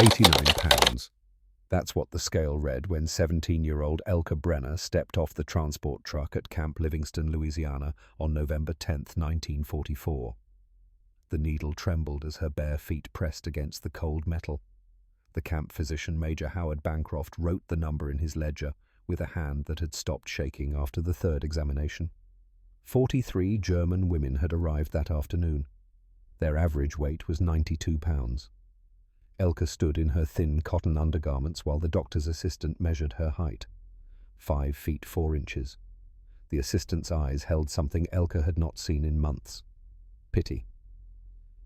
£89. That's what the scale read when 17-year-old Elka Brenner stepped off the transport truck at Camp Livingston, Louisiana on November 10, 1944. The needle trembled as her bare feet pressed against the cold metal. The camp physician, Major Howard Bancroft, wrote the number in his ledger with a hand that had stopped shaking after the third examination. 43 German women had arrived that afternoon. Their average weight was 92 pounds. Elka stood in her thin cotton undergarments while the doctor's assistant measured her height. 5 feet 4 inches. The assistant's eyes held something Elka had not seen in months. Pity.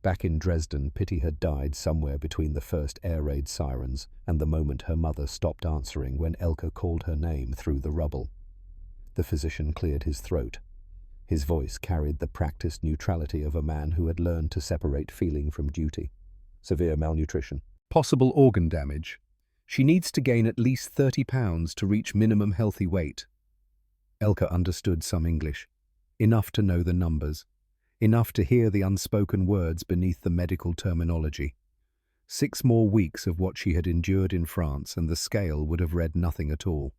Back in Dresden, Pity had died somewhere between the first air raid sirens and the moment her mother stopped answering when Elka called her name through the rubble. The physician cleared his throat. His voice carried the practiced neutrality of a man who had learned to separate feeling from duty. Severe malnutrition. Possible organ damage. She needs to gain at least 30 pounds to reach minimum healthy weight. Elka understood some English. Enough to know the numbers. Enough to hear the unspoken words beneath the medical terminology. 6 more weeks of what she had endured in France and the scale would have read nothing at all.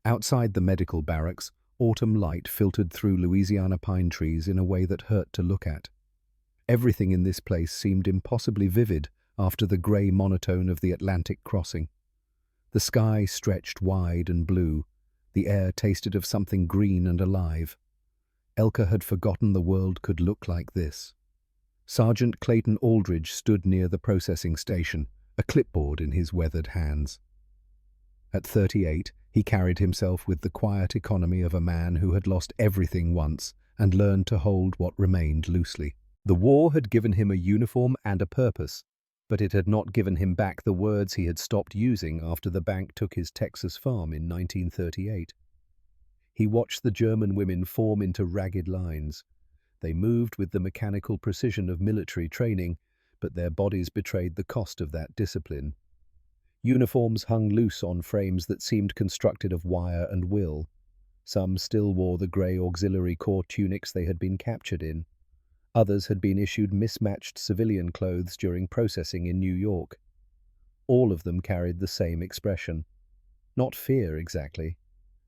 Outside the medical barracks, autumn light filtered through Louisiana pine trees in a way that hurt to look at. Everything in this place seemed impossibly vivid after the grey monotone of the Atlantic crossing. The sky stretched wide and blue. The air tasted of something green and alive. Elka had forgotten the world could look like this. Sergeant Clayton Aldridge stood near the processing station, a clipboard in his weathered hands. At 38, he carried himself with the quiet economy of a man who had lost everything once and learned to hold what remained loosely. The war had given him a uniform and a purpose, but it had not given him back the words he had stopped using after the bank took his Texas farm in 1938. He watched the German women form into ragged lines. They moved with the mechanical precision of military training, but their bodies betrayed the cost of that discipline. Uniforms hung loose on frames that seemed constructed of wire and will. Some still wore the grey auxiliary corps tunics they had been captured in. Others had been issued mismatched civilian clothes during processing in New York. All of them carried the same expression. Not fear exactly.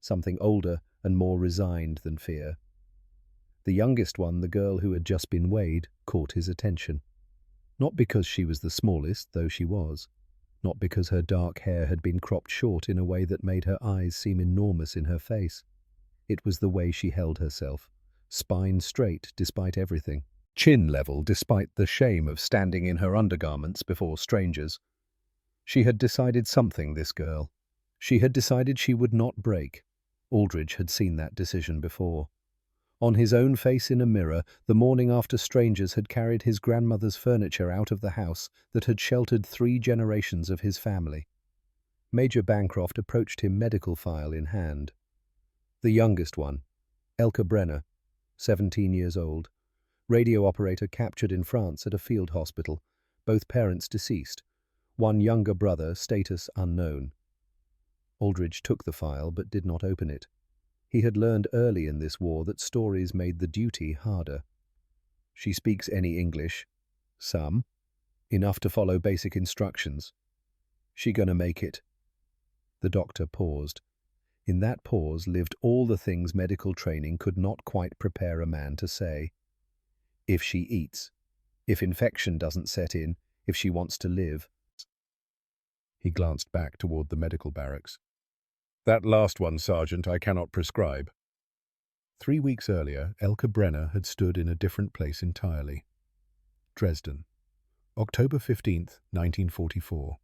Something older and more resigned than fear. The youngest one, the girl who had just been weighed, caught his attention. Not because she was the smallest, though she was. Not because her dark hair had been cropped short in a way that made her eyes seem enormous in her face. It was the way she held herself, spine straight despite everything, chin level despite the shame of standing in her undergarments before strangers. She had decided something, this girl. She had decided she would not break. Aldridge had seen that decision before. On his own face in a mirror, the morning after strangers had carried his grandmother's furniture out of the house that had sheltered 3 generations of his family. Major Bancroft approached him, medical file in hand. The youngest one, Elka Brenner, 17 years old, radio operator captured in France at a field hospital, both parents deceased, one younger brother, status unknown. Aldridge took the file but did not open it. He had learned early in this war that stories made the duty harder. She speaks any English? Some. Enough to follow basic instructions. She gonna make it? The doctor paused. In that pause lived all the things medical training could not quite prepare a man to say. If she eats. If infection doesn't set in. If she wants to live. He glanced back toward the medical barracks. That last one, Sergeant, I cannot prescribe. 3 weeks earlier, Elka Brenner had stood in a different place entirely. Dresden. October 15th, 1944.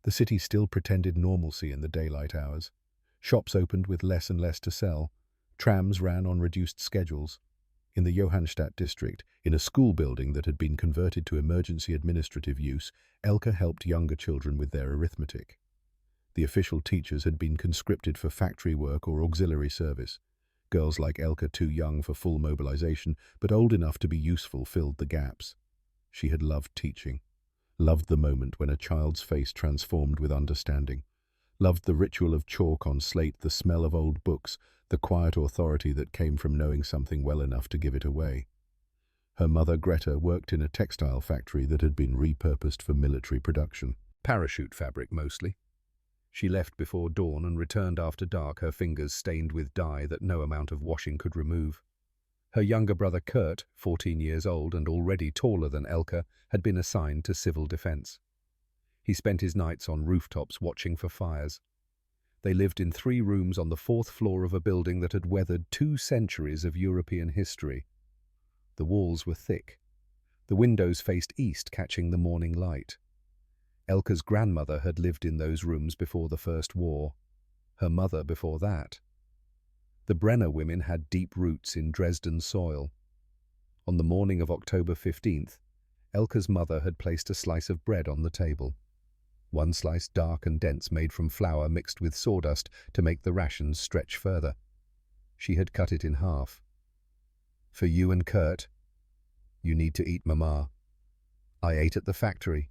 The city still pretended normalcy in the daylight hours. Shops opened with less and less to sell. Trams ran on reduced schedules. In the Johannstadt district, in a school building that had been converted to emergency administrative use, Elka helped younger children with their arithmetic. The official teachers had been conscripted for factory work or auxiliary service. Girls like Elka, too young for full mobilization, but old enough to be useful, filled the gaps. She had loved teaching, loved the moment when a child's face transformed with understanding, loved the ritual of chalk on slate, the smell of old books, the quiet authority that came from knowing something well enough to give it away. Her mother, Greta, worked in a textile factory that had been repurposed for military production. Parachute fabric, mostly. She left before dawn and returned after dark, her fingers stained with dye that no amount of washing could remove. Her younger brother, Kurt, 14 years old and already taller than Elke, had been assigned to civil defense. He spent his nights on rooftops watching for fires. They lived in 3 rooms on the 4th floor of a building that had weathered 2 centuries of European history. The walls were thick. The windows faced east, catching the morning light. Elke's grandmother had lived in those rooms before the First War, her mother before that. The Brenner women had deep roots in Dresden soil. On the morning of October 15th, Elke's mother had placed a slice of bread on the table. One slice dark and dense, made from flour mixed with sawdust to make the rations stretch further. She had cut it in half. "For you and Kurt. You need to eat, Mama. I ate at the factory."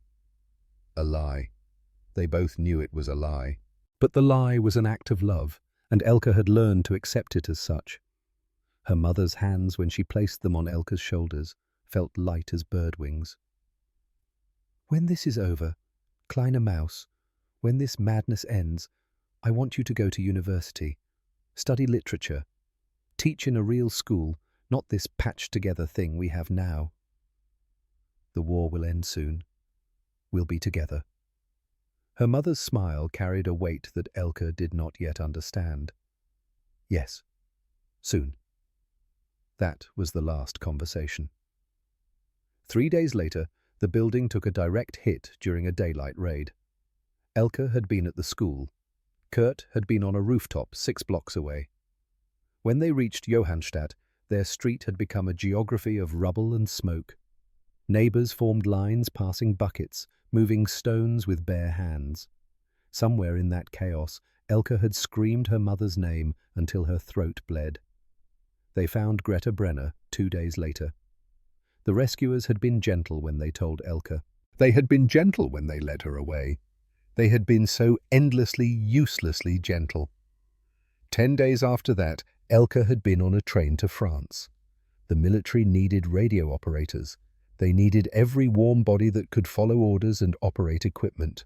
A lie. They both knew it was a lie. But the lie was an act of love, and Elke had learned to accept it as such. Her mother's hands, when she placed them on Elke's shoulders, felt light as bird wings. "When this is over, Kleine Maus, when this madness ends, I want you to go to university, study literature, teach in a real school, not this patched-together thing we have now. The war will end soon. We'll be together." Her mother's smile carried a weight that Elke did not yet understand. Yes, soon. That was the last conversation. 3 days later, the building took a direct hit during a daylight raid. Elke had been at the school. Kurt had been on a rooftop 6 blocks away. When they reached Johannstadt, their street had become a geography of rubble and smoke. Neighbours formed lines, passing buckets, moving stones with bare hands. Somewhere in that chaos, Elke had screamed her mother's name until her throat bled. They found Greta Brenner 2 days later. The rescuers had been gentle when they told Elke. They had been gentle when they led her away. They had been so endlessly, uselessly gentle. 10 days after that, Elke had been on a train to France. The military needed radio operators. They needed every warm body that could follow orders and operate equipment.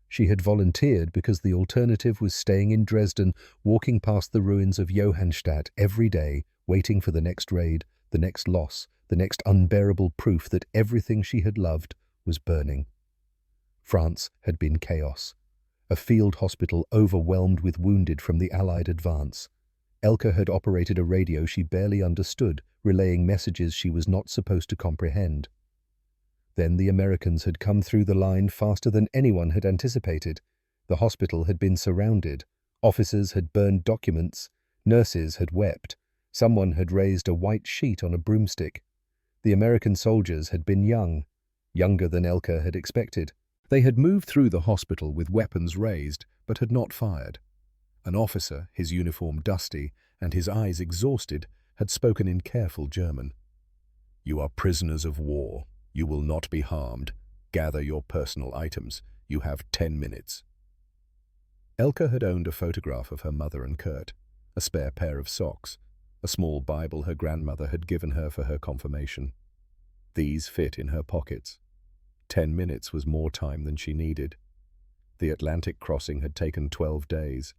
She had volunteered because the alternative was staying in Dresden, walking past the ruins of Johannstadt every day, waiting for the next raid, the next loss, the next unbearable proof that everything she had loved was burning. France had been chaos. A field hospital overwhelmed with wounded from the Allied advance. Elke had operated a radio she barely understood, relaying messages she was not supposed to comprehend. Then the Americans had come through the line faster than anyone had anticipated. The hospital had been surrounded. Officers had burned documents. Nurses had wept. Someone had raised a white sheet on a broomstick. The American soldiers had been young, younger than Elke had expected. They had moved through the hospital with weapons raised, but had not fired. An officer, his uniform dusty and his eyes exhausted, had spoken in careful German. "You are prisoners of war. You will not be harmed. Gather your personal items. You have 10 minutes. Elke had owned a photograph of her mother and Kurt, a spare pair of socks, a small Bible her grandmother had given her for her confirmation. These fit in her pockets. 10 minutes was more time than she needed. The Atlantic crossing had taken 12 days.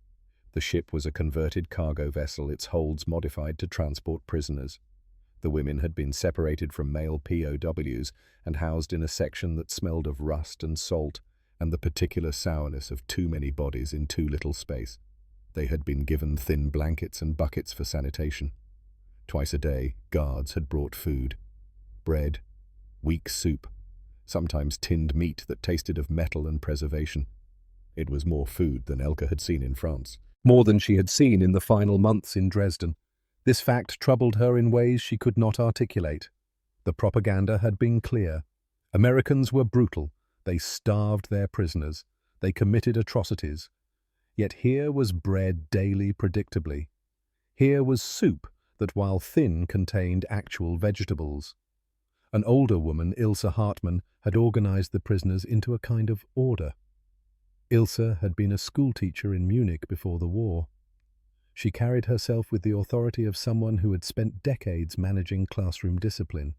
The ship was a converted cargo vessel, its holds modified to transport prisoners. The women had been separated from male POWs and housed in a section that smelled of rust and salt and the particular sourness of too many bodies in too little space. They had been given thin blankets and buckets for sanitation. Twice a day, guards had brought food. Bread, weak soup, sometimes tinned meat that tasted of metal and preservation. It was more food than Elke had seen in France. More than she had seen in the final months in Dresden. This fact troubled her in ways she could not articulate. The propaganda had been clear. Americans were brutal. They starved their prisoners. They committed atrocities. Yet here was bread daily predictably. Here was soup that, while thin, contained actual vegetables. An older woman, Ilse Hartmann, had organized the prisoners into a kind of order. Ilse had been a schoolteacher in Munich before the war. She carried herself with the authority of someone who had spent decades managing classroom discipline.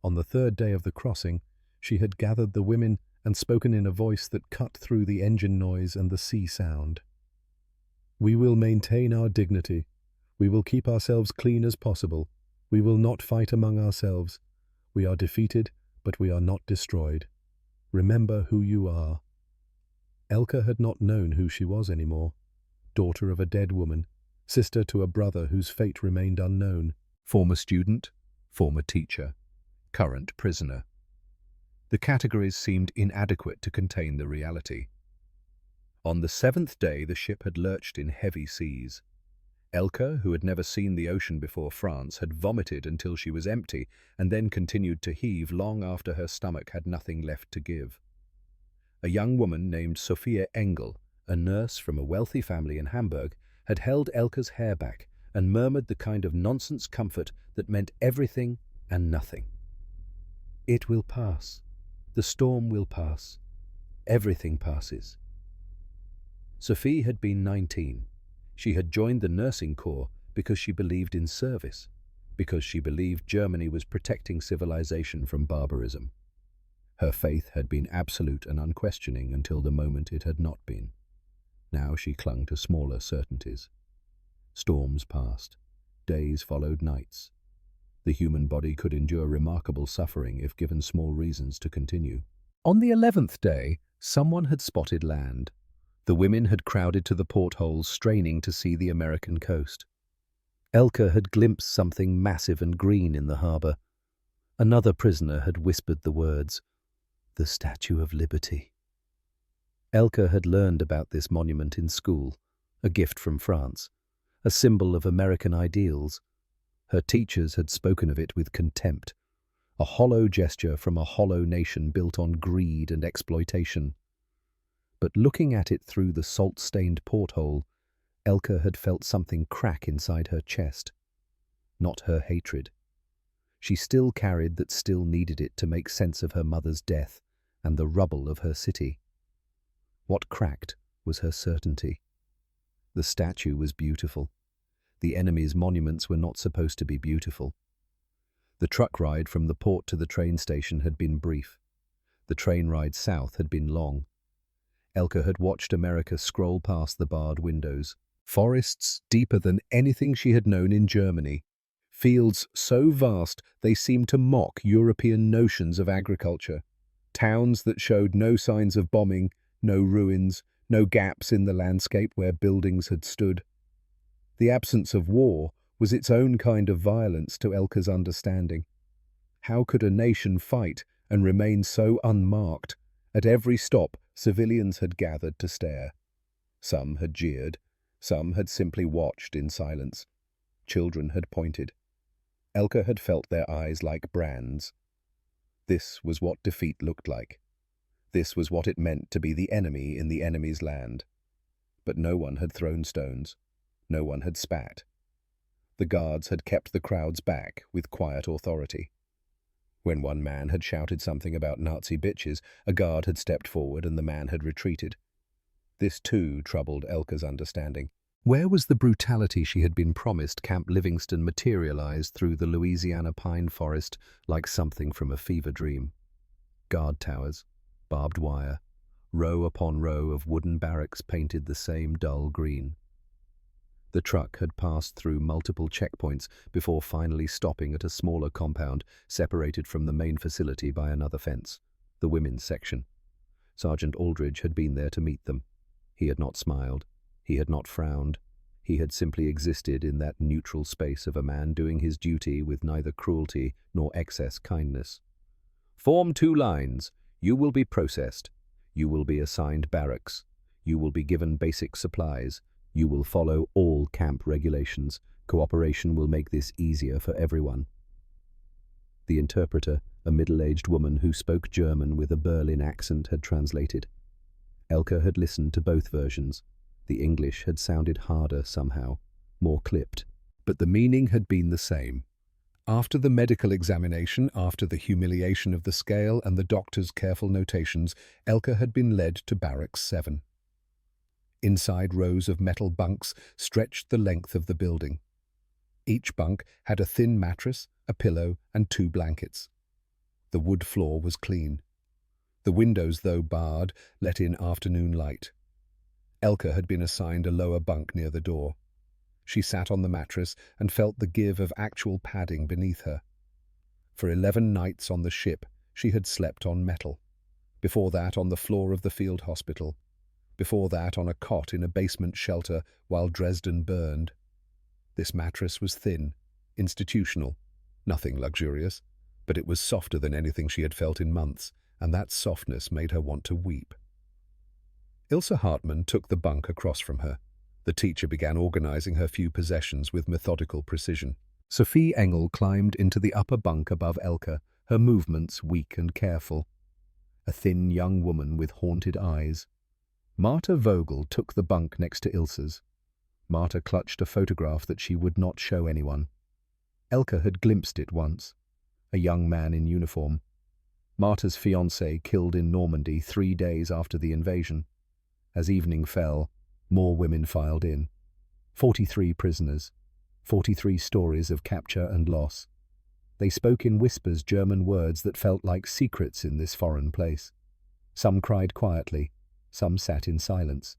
On the third day of the crossing, she had gathered the women and spoken in a voice that cut through the engine noise and the sea sound. "We will maintain our dignity. We will keep ourselves clean as possible. We will not fight among ourselves. We are defeated, but we are not destroyed. Remember who you are." Elka had not known who she was anymore. Daughter of a dead woman, sister to a brother whose fate remained unknown, former student, former teacher, current prisoner. The categories seemed inadequate to contain the reality. On the seventh day, the ship had lurched in heavy seas. Elka, who had never seen the ocean before France, had vomited until she was empty and then continued to heave long after her stomach had nothing left to give. A young woman named Sophia Engel, a nurse from a wealthy family in Hamburg, had held Elka's hair back and murmured the kind of nonsense comfort that meant everything and nothing. "It will pass. The storm will pass. Everything passes." Sophie had been 19. She had joined the nursing corps because she believed in service, because she believed Germany was protecting civilization from barbarism. Her faith had been absolute and unquestioning until the moment it had not been. Now she clung to smaller certainties. Storms passed. Days followed nights. The human body could endure remarkable suffering if given small reasons to continue. On the 11th day, someone had spotted land. The women had crowded to the portholes, straining to see the American coast. Elka had glimpsed something massive and green in the harbour. Another prisoner had whispered the words, "The Statue of Liberty." Elka had learned about this monument in school, a gift from France, a symbol of American ideals. Her teachers had spoken of it with contempt, a hollow gesture from a hollow nation built on greed and exploitation. But looking at it through the salt-stained porthole, Elka had felt something crack inside her chest. Not her hatred. She still carried that still needed it to make sense of her mother's death and the rubble of her city. What cracked was her certainty. The statue was beautiful. The enemy's monuments were not supposed to be beautiful. The truck ride from the port to the train station had been brief. The train ride south had been long. Elka had watched America scroll past the barred windows. Forests deeper than anything she had known in Germany. Fields so vast they seemed to mock European notions of agriculture. Towns that showed no signs of bombing, no ruins, no gaps in the landscape where buildings had stood. The absence of war was its own kind of violence to Elka's understanding. How could a nation fight and remain so unmarked? At every stop, civilians had gathered to stare. Some had jeered, some had simply watched in silence. Children had pointed. Elka had felt their eyes like brands. This was what defeat looked like. This was what it meant to be the enemy in the enemy's land. But no one had thrown stones. No one had spat. The guards had kept the crowds back with quiet authority. When one man had shouted something about Nazi bitches, a guard had stepped forward and the man had retreated. This too troubled Elka's understanding. Where was the brutality she had been promised? Camp Livingston materialized through the Louisiana pine forest like something from a fever dream. Guard towers, barbed wire, row upon row of wooden barracks painted the same dull green. The truck had passed through multiple checkpoints before finally stopping at a smaller compound separated from the main facility by another fence, the women's section. Sergeant Aldridge had been there to meet them. He had not smiled. He had not frowned. He had simply existed in that neutral space of a man doing his duty with neither cruelty nor excess kindness. "Form 2 lines. You will be processed. You will be assigned barracks. You will be given basic supplies. You will follow all camp regulations. Cooperation will make this easier for everyone." The interpreter, a middle-aged woman who spoke German with a Berlin accent, had translated. Elka had listened to both versions. The English had sounded harder somehow, more clipped, but the meaning had been the same. After the medical examination, after the humiliation of the scale and the doctor's careful notations, Elka had been led to Barracks 7. Inside, rows of metal bunks stretched the length of the building. Each bunk had a thin mattress, a pillow, and 2 blankets. The wood floor was clean. The windows, though barred, let in afternoon light. Elke had been assigned a lower bunk near the door. She sat on the mattress and felt the give of actual padding beneath her. For 11 nights on the ship, she had slept on metal. Before that, on the floor of the field hospital. Before that, on a cot in a basement shelter while Dresden burned. This mattress was thin, institutional, nothing luxurious, but it was softer than anything she had felt in months, and that softness made her want to weep. Ilse Hartmann took the bunk across from her. The teacher began organizing her few possessions with methodical precision. Sophie Engel climbed into the upper bunk above Elke, her movements weak and careful. A thin young woman with haunted eyes. Marta Vogel took the bunk next to Ilse's. Marta clutched a photograph that she would not show anyone. Elke had glimpsed it once. A young man in uniform. Marta's fiancé killed in Normandy 3 days after the invasion. As evening fell, more women filed in. 43 prisoners. 43 stories of capture and loss. They spoke in whispers German words that felt like secrets in this foreign place. Some cried quietly, some sat in silence.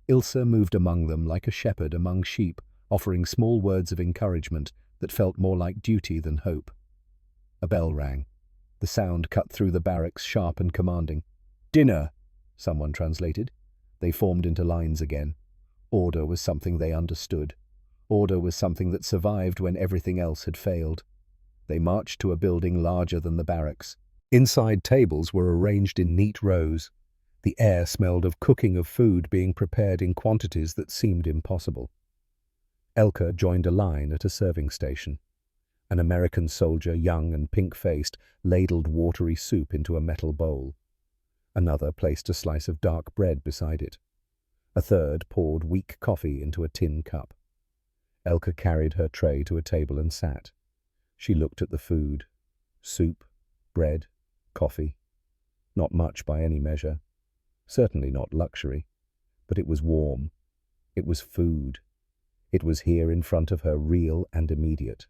Ilse moved among them like a shepherd among sheep, offering small words of encouragement that felt more like duty than hope. A bell rang. The sound cut through the barracks, sharp and commanding. "Dinner," someone translated. They formed into lines again. Order was something they understood. Order was something that survived when everything else had failed. They marched to a building larger than the barracks. Inside, tables were arranged in neat rows. The air smelled of cooking, of food being prepared in quantities that seemed impossible. Elke joined a line at a serving station. An American soldier, young and pink-faced, ladled watery soup into a metal bowl. Another placed a slice of dark bread beside it. A third poured weak coffee into a tin cup. Elke carried her tray to a table and sat. She looked at the food. Soup, bread, coffee. Not much by any measure. Certainly not luxury. But it was warm. It was food. It was here in front of her, real and immediate.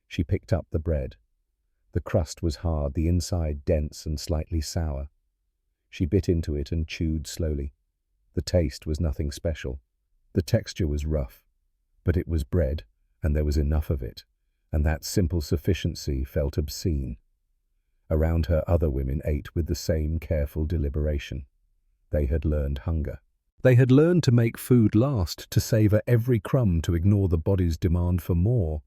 She picked up the bread. The crust was hard, the inside dense and slightly sour. She bit into it and chewed slowly. The taste was nothing special. The texture was rough. But it was bread, and there was enough of it, and that simple sufficiency felt obscene. Around her, other women ate with the same careful deliberation. They had learned hunger. They had learned to make food last, to savor every crumb, to ignore the body's demand for more.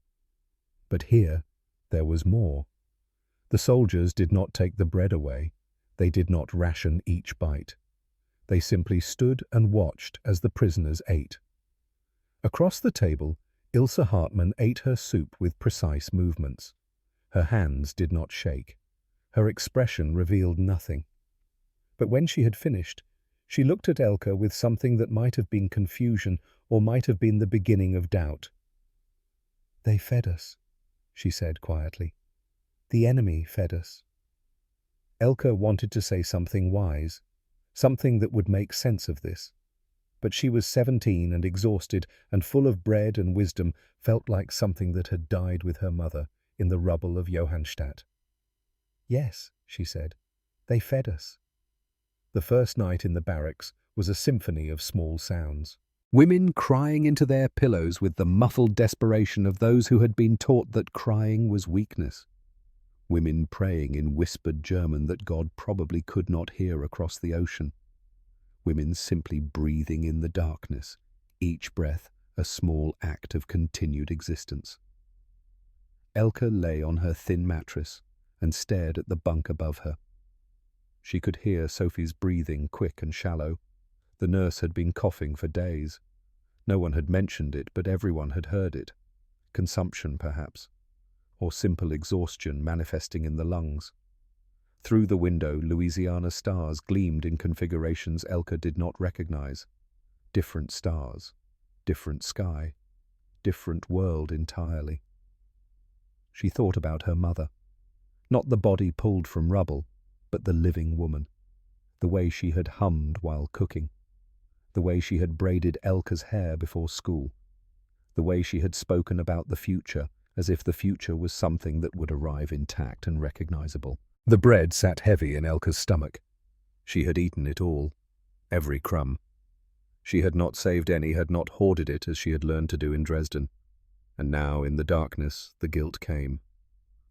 But here, there was more. The soldiers did not take the bread away. They did not ration each bite. They simply stood and watched as the prisoners ate. Across the table, Ilse Hartmann ate her soup with precise movements. Her hands did not shake. Her expression revealed nothing. But when she had finished, she looked at Elke with something that might have been confusion or might have been the beginning of doubt. "They fed us," she said quietly. "The enemy fed us." Elke wanted to say something wise, something that would make sense of this. But she was 17 and exhausted, and full of bread and wisdom, felt like something that had died with her mother in the rubble of Johannstadt. "Yes," she said, "they fed us." The first night in the barracks was a symphony of small sounds. Women crying into their pillows with the muffled desperation of those who had been taught that crying was weakness. Women praying in whispered German that God probably could not hear across the ocean. Women simply breathing in the darkness, each breath a small act of continued existence. Elke lay on her thin mattress and stared at the bunk above her. She could hear Sophie's breathing, quick and shallow. The nurse had been coughing for days. No one had mentioned it, but everyone had heard it. Consumption, perhaps, or simple exhaustion manifesting in the lungs. Through the window, Louisiana stars gleamed in configurations Elke did not recognize. Different stars, different sky, different world entirely. She thought about her mother. Not the body pulled from rubble, but the living woman. The way she had hummed while cooking. The way she had braided Elke's hair before school. The way she had spoken about the future, as if the future was something that would arrive intact and recognizable. The bread sat heavy in Elka's stomach. She had eaten it all, every crumb. She had not saved any, had not hoarded it as she had learned to do in Dresden. And now, in the darkness, the guilt came.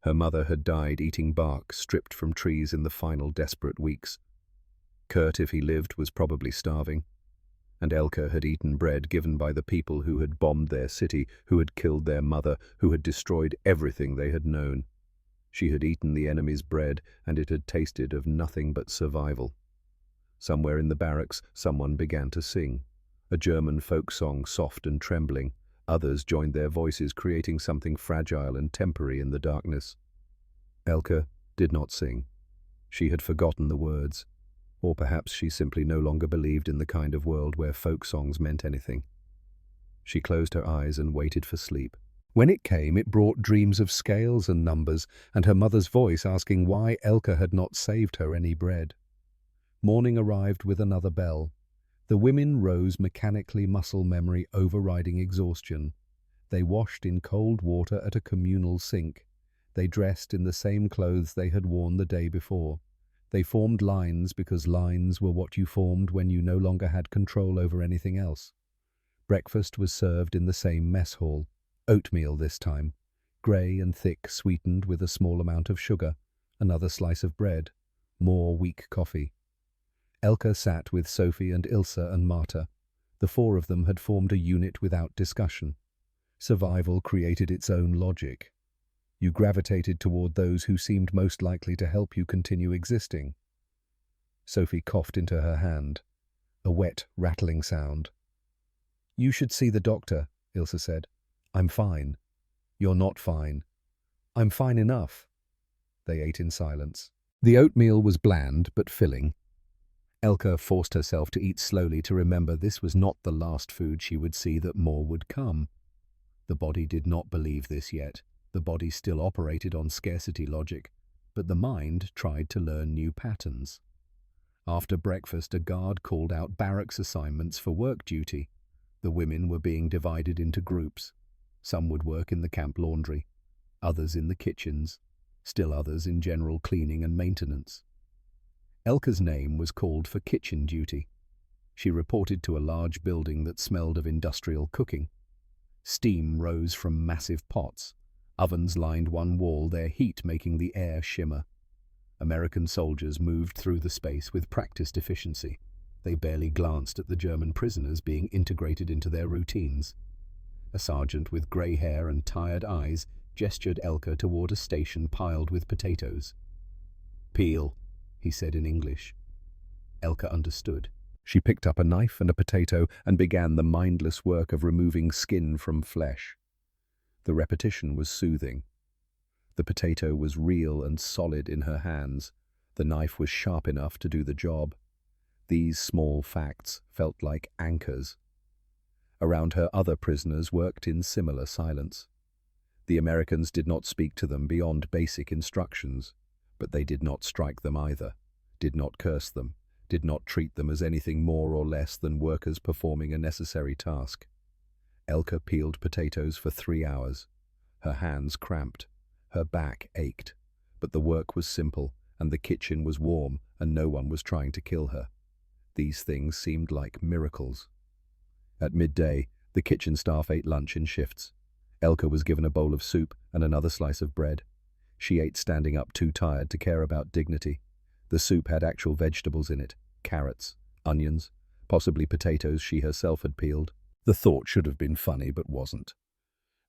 Her mother had died eating bark stripped from trees in the final desperate weeks. Kurt, if he lived, was probably starving. And Elka had eaten bread given by the people who had bombed their city, who had killed their mother, who had destroyed everything they had known. She had eaten the enemy's bread, and it had tasted of nothing but survival. Somewhere in the barracks, someone began to sing. A German folk song, soft and trembling. Others joined their voices, creating something fragile and temporary in the darkness. Elka did not sing. She had forgotten the words. Or perhaps she simply no longer believed in the kind of world where folk songs meant anything. She closed her eyes and waited for sleep. When it came, it brought dreams of scales and numbers, and her mother's voice asking why Elka had not saved her any bread. Morning arrived with another bell. The women rose mechanically, muscle memory overriding exhaustion. They washed in cold water at a communal sink. They dressed in the same clothes they had worn the day before. They formed lines because lines were what you formed when you no longer had control over anything else. Breakfast was served in the same mess hall. Oatmeal this time, grey and thick, sweetened with a small amount of sugar, another slice of bread, more weak coffee. Elka sat with Sophie and Ilse and Marta. The four of them had formed a unit without discussion. Survival created its own logic. You gravitated toward those who seemed most likely to help you continue existing. Sophie coughed into her hand. A wet, rattling sound. "You should see the doctor," Ilse said. "I'm fine." "You're not fine." "I'm fine enough." They ate in silence. The oatmeal was bland but filling. Elka forced herself to eat slowly to remember this was not the last food she would see, that more would come. The body did not believe this yet. The body still operated on scarcity logic, but the mind tried to learn new patterns. After breakfast, a guard called out barracks assignments for work duty. The women were being divided into groups. Some would work in the camp laundry, others in the kitchens, still others in general cleaning and maintenance. Elka's name was called for kitchen duty. She reported to a large building that smelled of industrial cooking. Steam rose from massive pots. Ovens lined one wall, their heat making the air shimmer. American soldiers moved through the space with practiced efficiency. They barely glanced at the German prisoners being integrated into their routines. A sergeant with grey hair and tired eyes gestured Elka toward a station piled with potatoes. "Peel," he said in English. Elka understood. She picked up a knife and a potato and began the mindless work of removing skin from flesh. The repetition was soothing. The potato was real and solid in her hands. The knife was sharp enough to do the job. These small facts felt like anchors. Around her, other prisoners worked in similar silence. The Americans did not speak to them beyond basic instructions, but they did not strike them either, did not curse them, did not treat them as anything more or less than workers performing a necessary task. Elka peeled potatoes for 3 hours. Her hands cramped, her back ached, but the work was simple, and the kitchen was warm, and no one was trying to kill her. These things seemed like miracles. At midday, the kitchen staff ate lunch in shifts. Elka was given a bowl of soup and another slice of bread. She ate standing up, too tired to care about dignity. The soup had actual vegetables in it, carrots, onions, possibly potatoes she herself had peeled. The thought should have been funny, but wasn't.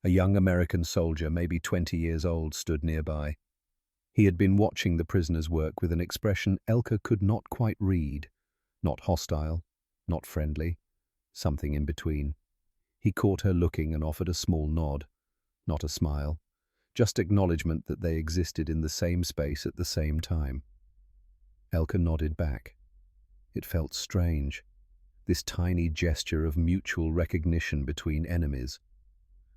A young American soldier, maybe 20 years old, stood nearby. He had been watching the prisoners work with an expression Elka could not quite read. Not hostile, not friendly, something in between. He caught her looking and offered a small nod. Not a smile, just acknowledgement that they existed in the same space at the same time. Elka nodded back. It felt strange, this tiny gesture of mutual recognition between enemies.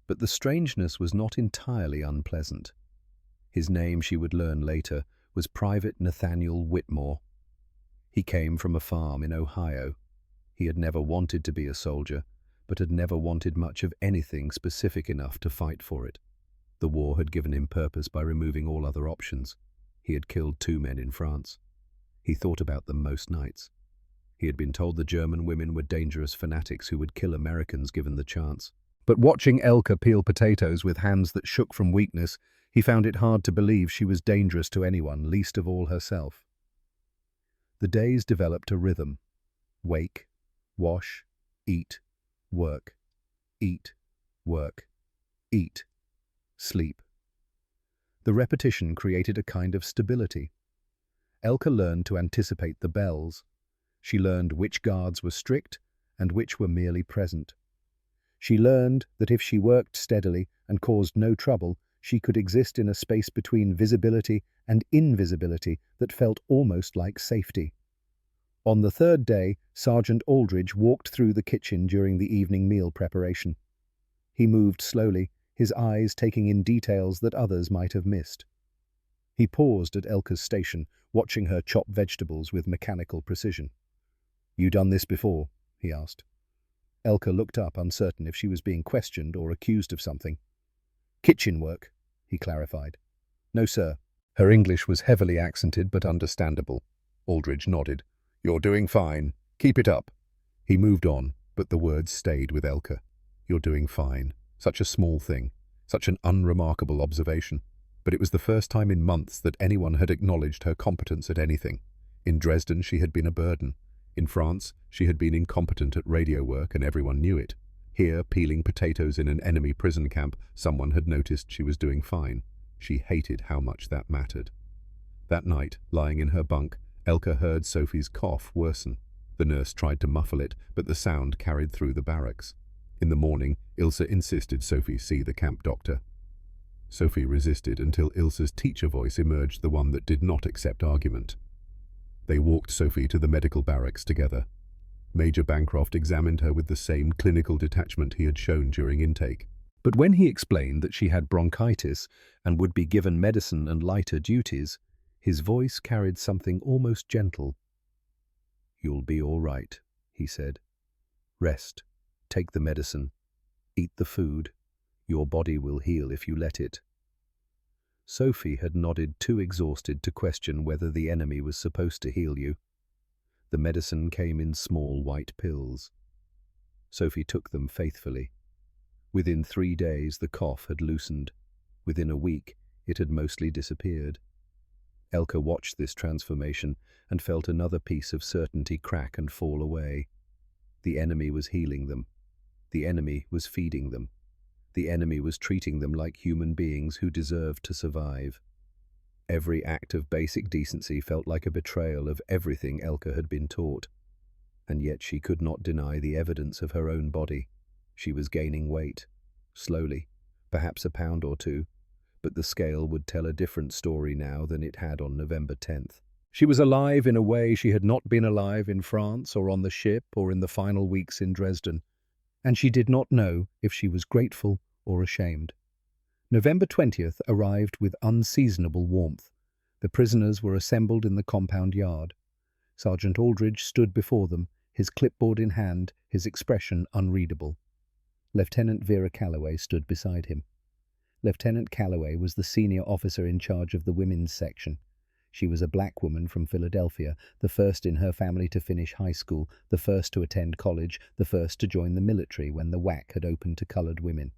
But the strangeness was not entirely unpleasant. His name, she would learn later, was Private Nathaniel Whitmore. He came from a farm in Ohio. He had never wanted to be a soldier, but had never wanted much of anything specific enough to fight for it. The war had given him purpose by removing all other options. He had killed 2 men in France. He thought about them most nights. He had been told the German women were dangerous fanatics who would kill Americans given the chance. But watching Elke peel potatoes with hands that shook from weakness, he found it hard to believe she was dangerous to anyone, least of all herself. The days developed a rhythm. Wake, wash, eat, work, eat, work, eat, sleep. The repetition created a kind of stability. Elke learned to anticipate the bells. She learned which guards were strict and which were merely present. She learned that if she worked steadily and caused no trouble, she could exist in a space between visibility and invisibility that felt almost like safety. On the 3rd day, Sergeant Aldridge walked through the kitchen during the evening meal preparation. He moved slowly, his eyes taking in details that others might have missed. He paused at Elke's station, watching her chop vegetables with mechanical precision. "You done this before?" he asked. Elke looked up, uncertain if she was being questioned or accused of something. "Kitchen work," he clarified. "No, sir." Her English was heavily accented but understandable. Aldridge nodded. "You're doing fine. Keep it up." He moved on, but the words stayed with Elke. "You're doing fine." Such a small thing, such an unremarkable observation. But it was the first time in months that anyone had acknowledged her competence at anything. In Dresden, she had been a burden. In France, she had been incompetent at radio work, and everyone knew it. Here, peeling potatoes in an enemy prison camp, someone had noticed she was doing fine. She hated how much that mattered. That night, lying in her bunk, Elke heard Sophie's cough worsen. The nurse tried to muffle it, but the sound carried through the barracks. In the morning, Ilse insisted Sophie see the camp doctor. Sophie resisted until Ilse's teacher voice emerged, the one that did not accept argument. They walked Sophie to the medical barracks together. Major Bancroft examined her with the same clinical detachment he had shown during intake. But when he explained that she had bronchitis and would be given medicine and lighter duties, his voice carried something almost gentle. "You'll be all right," he said. "Rest. Take the medicine. Eat the food. Your body will heal if you let it." Sophie had nodded, too exhausted to question whether the enemy was supposed to heal you. The medicine came in small white pills. Sophie took them faithfully. Within 3 days, the cough had loosened. Within a week, it had mostly disappeared. Elke watched this transformation and felt another piece of certainty crack and fall away. The enemy was healing them. The enemy was feeding them. The enemy was treating them like human beings who deserved to survive. Every act of basic decency felt like a betrayal of everything Elke had been taught. And yet she could not deny the evidence of her own body. She was gaining weight. Slowly, perhaps a pound or 2, but the scale would tell a different story now than it had on November 10th. She was alive in a way she had not been alive in France or on the ship or in the final weeks in Dresden, and she did not know if she was grateful or ashamed. November 20th arrived with unseasonable warmth. The prisoners were assembled in the compound yard. Sergeant Aldridge stood before them, his clipboard in hand, his expression unreadable. Lieutenant Vera Calloway stood beside him. Lieutenant Calloway was the senior officer in charge of the women's section. She was a black woman from Philadelphia, the first in her family to finish high school, the first to attend college, the first to join the military when the WWII had opened to colored women.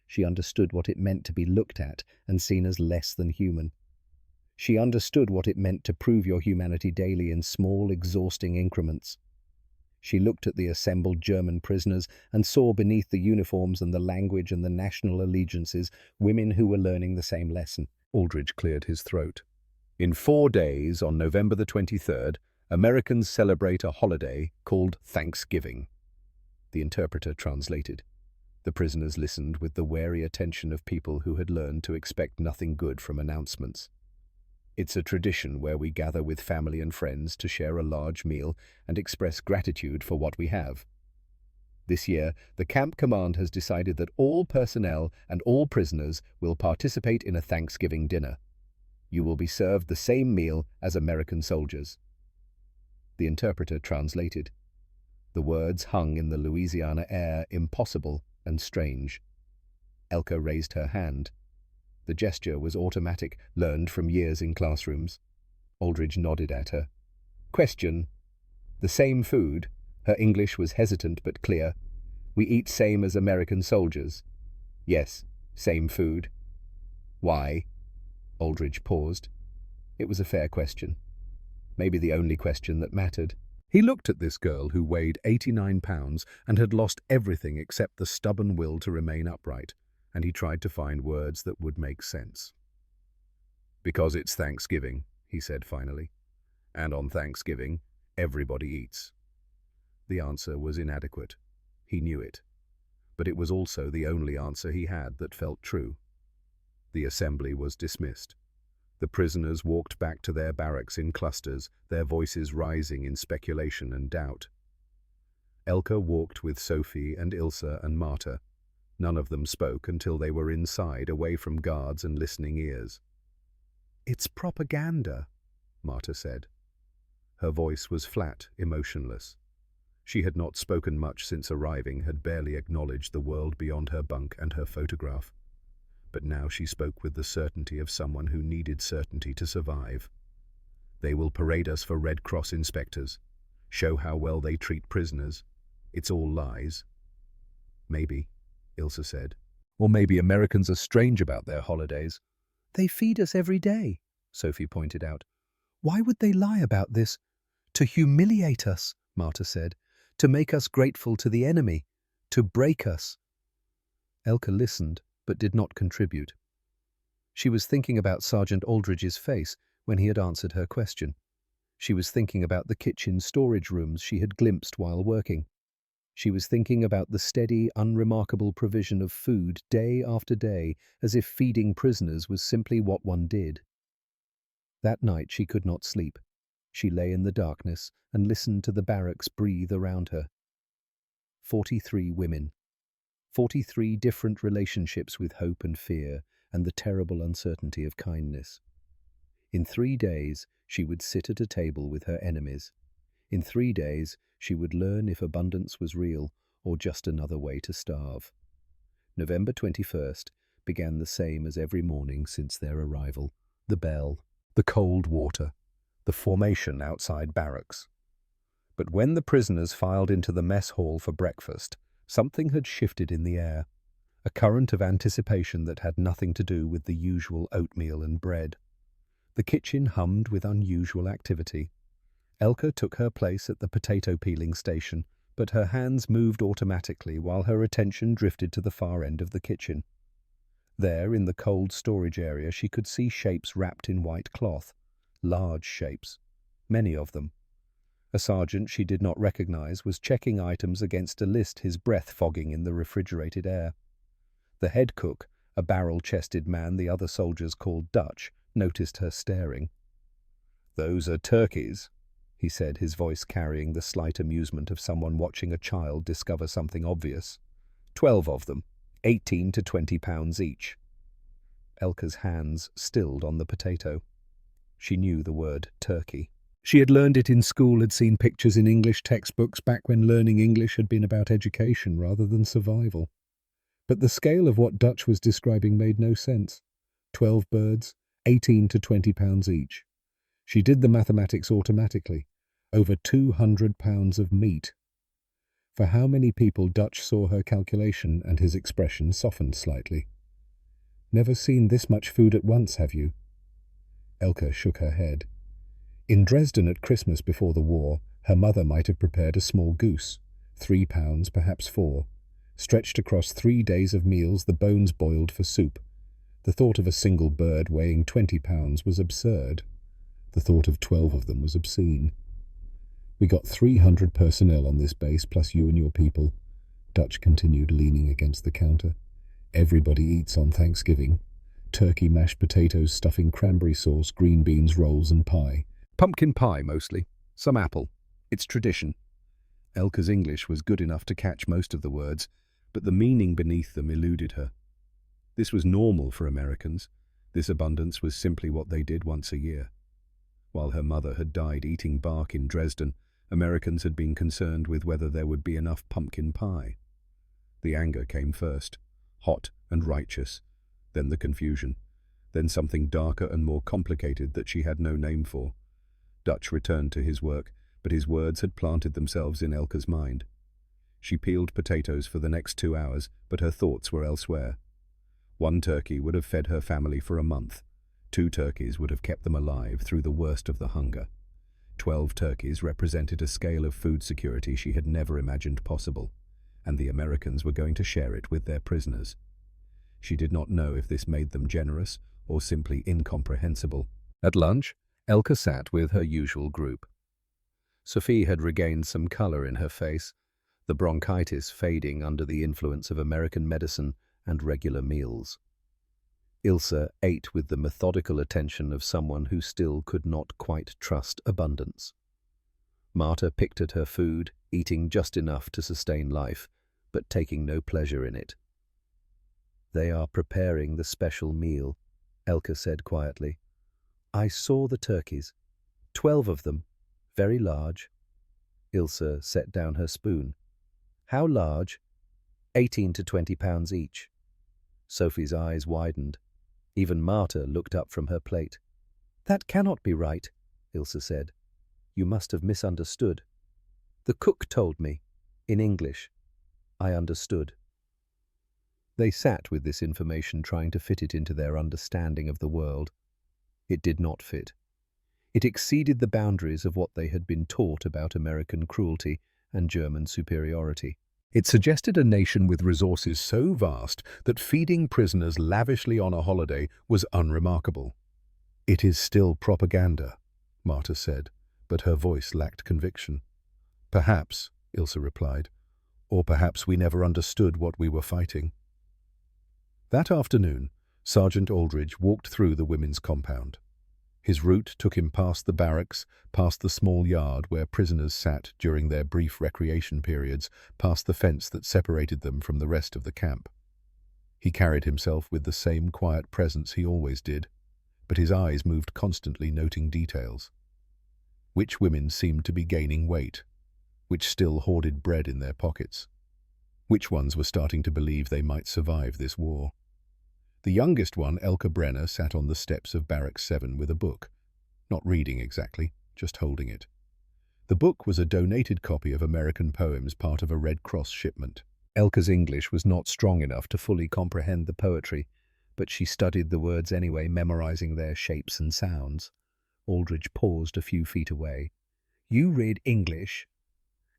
She understood what it meant to be looked at and seen as less than human. She understood what it meant to prove your humanity daily in small, exhausting increments. She looked at the assembled German prisoners and saw beneath the uniforms and the language and the national allegiances women who were learning the same lesson. Aldridge cleared his throat. In 4 days, on November the 23rd, Americans celebrate a holiday called Thanksgiving. The interpreter translated. The prisoners listened with the wary attention of people who had learned to expect nothing good from announcements. It's a tradition where we gather with family and friends to share a large meal and express gratitude for what we have. This year, the camp command has decided that all personnel and all prisoners will participate in a Thanksgiving dinner. You will be served the same meal as American soldiers. The interpreter translated. The words hung in the Louisiana air, impossible and strange. Elke raised her hand. The gesture was automatic, learned from years in classrooms. Aldridge nodded at her. Question. The same food. Her English was hesitant but clear. We eat same as American soldiers. Yes, same food. Why? Aldridge paused. It was a fair question. Maybe the only question that mattered. He looked at this girl who weighed 89 pounds and had lost everything except the stubborn will to remain upright, and he tried to find words that would make sense. Because it's Thanksgiving, he said finally. And on Thanksgiving, everybody eats. The answer was inadequate. He knew it. But it was also the only answer he had that felt true. The assembly was dismissed. The prisoners walked back to their barracks in clusters, their voices rising in speculation and doubt. Elka walked with Sophie and Ilse and Marta. None of them spoke until they were inside, away from guards and listening ears. It's propaganda, Marta said. Her voice was flat, emotionless. She had not spoken much since arriving, had barely acknowledged the world beyond her bunk and her photograph. But now she spoke with the certainty of someone who needed certainty to survive. They will parade us for Red Cross inspectors, show how well they treat prisoners. It's all lies. Maybe, Ilse said. Or maybe Americans are strange about their holidays. They feed us every day, Sophie pointed out. Why would they lie about this? To humiliate us, Marta said. To make us grateful to the enemy. To break us. Elka listened, but did not contribute. She was thinking about Sergeant Aldridge's face when he had answered her question. She was thinking about the kitchen storage rooms she had glimpsed while working. She was thinking about the steady, unremarkable provision of food day after day, as if feeding prisoners was simply what one did. That night she could not sleep. She lay in the darkness and listened to the barracks breathe around her. 43 women. 43 different relationships with hope and fear and the terrible uncertainty of kindness. In 3 days, she would sit at a table with her enemies. In 3 days, she would learn if abundance was real or just another way to starve. November 21st began the same as every morning since their arrival. The bell, the cold water, the formation outside barracks. But when the prisoners filed into the mess hall for breakfast, something had shifted in the air, a current of anticipation that had nothing to do with the usual oatmeal and bread. The kitchen hummed with unusual activity. Elka took her place at the potato peeling station, but her hands moved automatically while her attention drifted to the far end of the kitchen. There, in the cold storage area, she could see shapes wrapped in white cloth, large shapes, many of them. A sergeant she did not recognize was checking items against a list, his breath fogging in the refrigerated air. The head cook, a barrel-chested man the other soldiers called Dutch, noticed her staring. "Those are turkeys," he said, his voice carrying the slight amusement of someone watching a child discover something obvious. 12 of them, 18 to 20 pounds each. Elka's hands stilled on the potato. She knew the word turkey. She had learned it in school, had seen pictures in English textbooks back when learning English had been about education rather than survival. But the scale of what Dutch was describing made no sense. 12 birds, 18 to 20 pounds each. She did the mathematics automatically. Over 200 pounds of meat. For how many people? Dutch saw her calculation and his expression softened slightly. "Never seen this much food at once, have you?" Elka shook her head. In Dresden at Christmas before the war, her mother might have prepared a small goose, 3 pounds, perhaps 4, stretched across 3 days of meals, the bones boiled for soup. The thought of a single bird weighing 20 pounds was absurd. The thought of 12 of them was obscene. "We got 300 personnel on this base, plus you and your people," Dutch continued, leaning against the counter. "Everybody eats on Thanksgiving. Turkey, mashed potatoes, stuffing, cranberry sauce, green beans, rolls and pie. Pumpkin pie, mostly. Some apple. It's tradition." Elka's English was good enough to catch most of the words, but the meaning beneath them eluded her. This was normal for Americans. This abundance was simply what they did once a year. While her mother had died eating bark in Dresden, Americans had been concerned with whether there would be enough pumpkin pie. The anger came first, hot and righteous, then the confusion. then something darker and more complicated that she had no name for. Dutch returned to his work, but his words had planted themselves in Elke's mind. She peeled potatoes for the next 2 hours, but her thoughts were elsewhere. 1 turkey would have fed her family for a month. 2 turkeys would have kept them alive through the worst of the hunger. 12 turkeys represented a scale of food security she had never imagined possible, and the Americans were going to share it with their prisoners. She did not know if this made them generous or simply incomprehensible. At lunch, Elke sat with her usual group. Sophie had regained some color in her face, the bronchitis fading under the influence of American medicine and regular meals. Ilse ate with the methodical attention of someone who still could not quite trust abundance. Marta picked at her food, eating just enough to sustain life, but taking no pleasure in it. "They are preparing the special meal," Elke said quietly. "I saw the turkeys. 12 of them, very large." Ilse set down her spoon. "How large?" 18 to 20 pounds each." Sophie's eyes widened. Even Marta looked up from her plate. "That cannot be right," Ilse said. "You must have misunderstood." "The cook told me, in English. I understood." They sat with this information, trying to fit it into their understanding of the world. It did not fit. It exceeded the boundaries of what they had been taught about American cruelty and German superiority. It suggested a nation with resources so vast that feeding prisoners lavishly on a holiday was unremarkable. "It is still propaganda," Marta said, but her voice lacked conviction. "Perhaps," Ilse replied, "or perhaps we never understood what we were fighting." That afternoon, Sergeant Aldridge walked through the women's compound. His route took him past the barracks, past the small yard where prisoners sat during their brief recreation periods, past the fence that separated them from the rest of the camp. He carried himself with the same quiet presence he always did, but his eyes moved constantly, noting details. Which women seemed to be gaining weight? Which still hoarded bread in their pockets? Which ones were starting to believe they might survive this war? The youngest one, Elke Brenner, sat on the steps of Barracks 7 with a book. Not reading exactly, just holding it. The book was a donated copy of American poems, part of a Red Cross shipment. Elke's English was not strong enough to fully comprehend the poetry, but she studied the words anyway, memorizing their shapes and sounds. Aldridge paused a few feet away. "You read English?"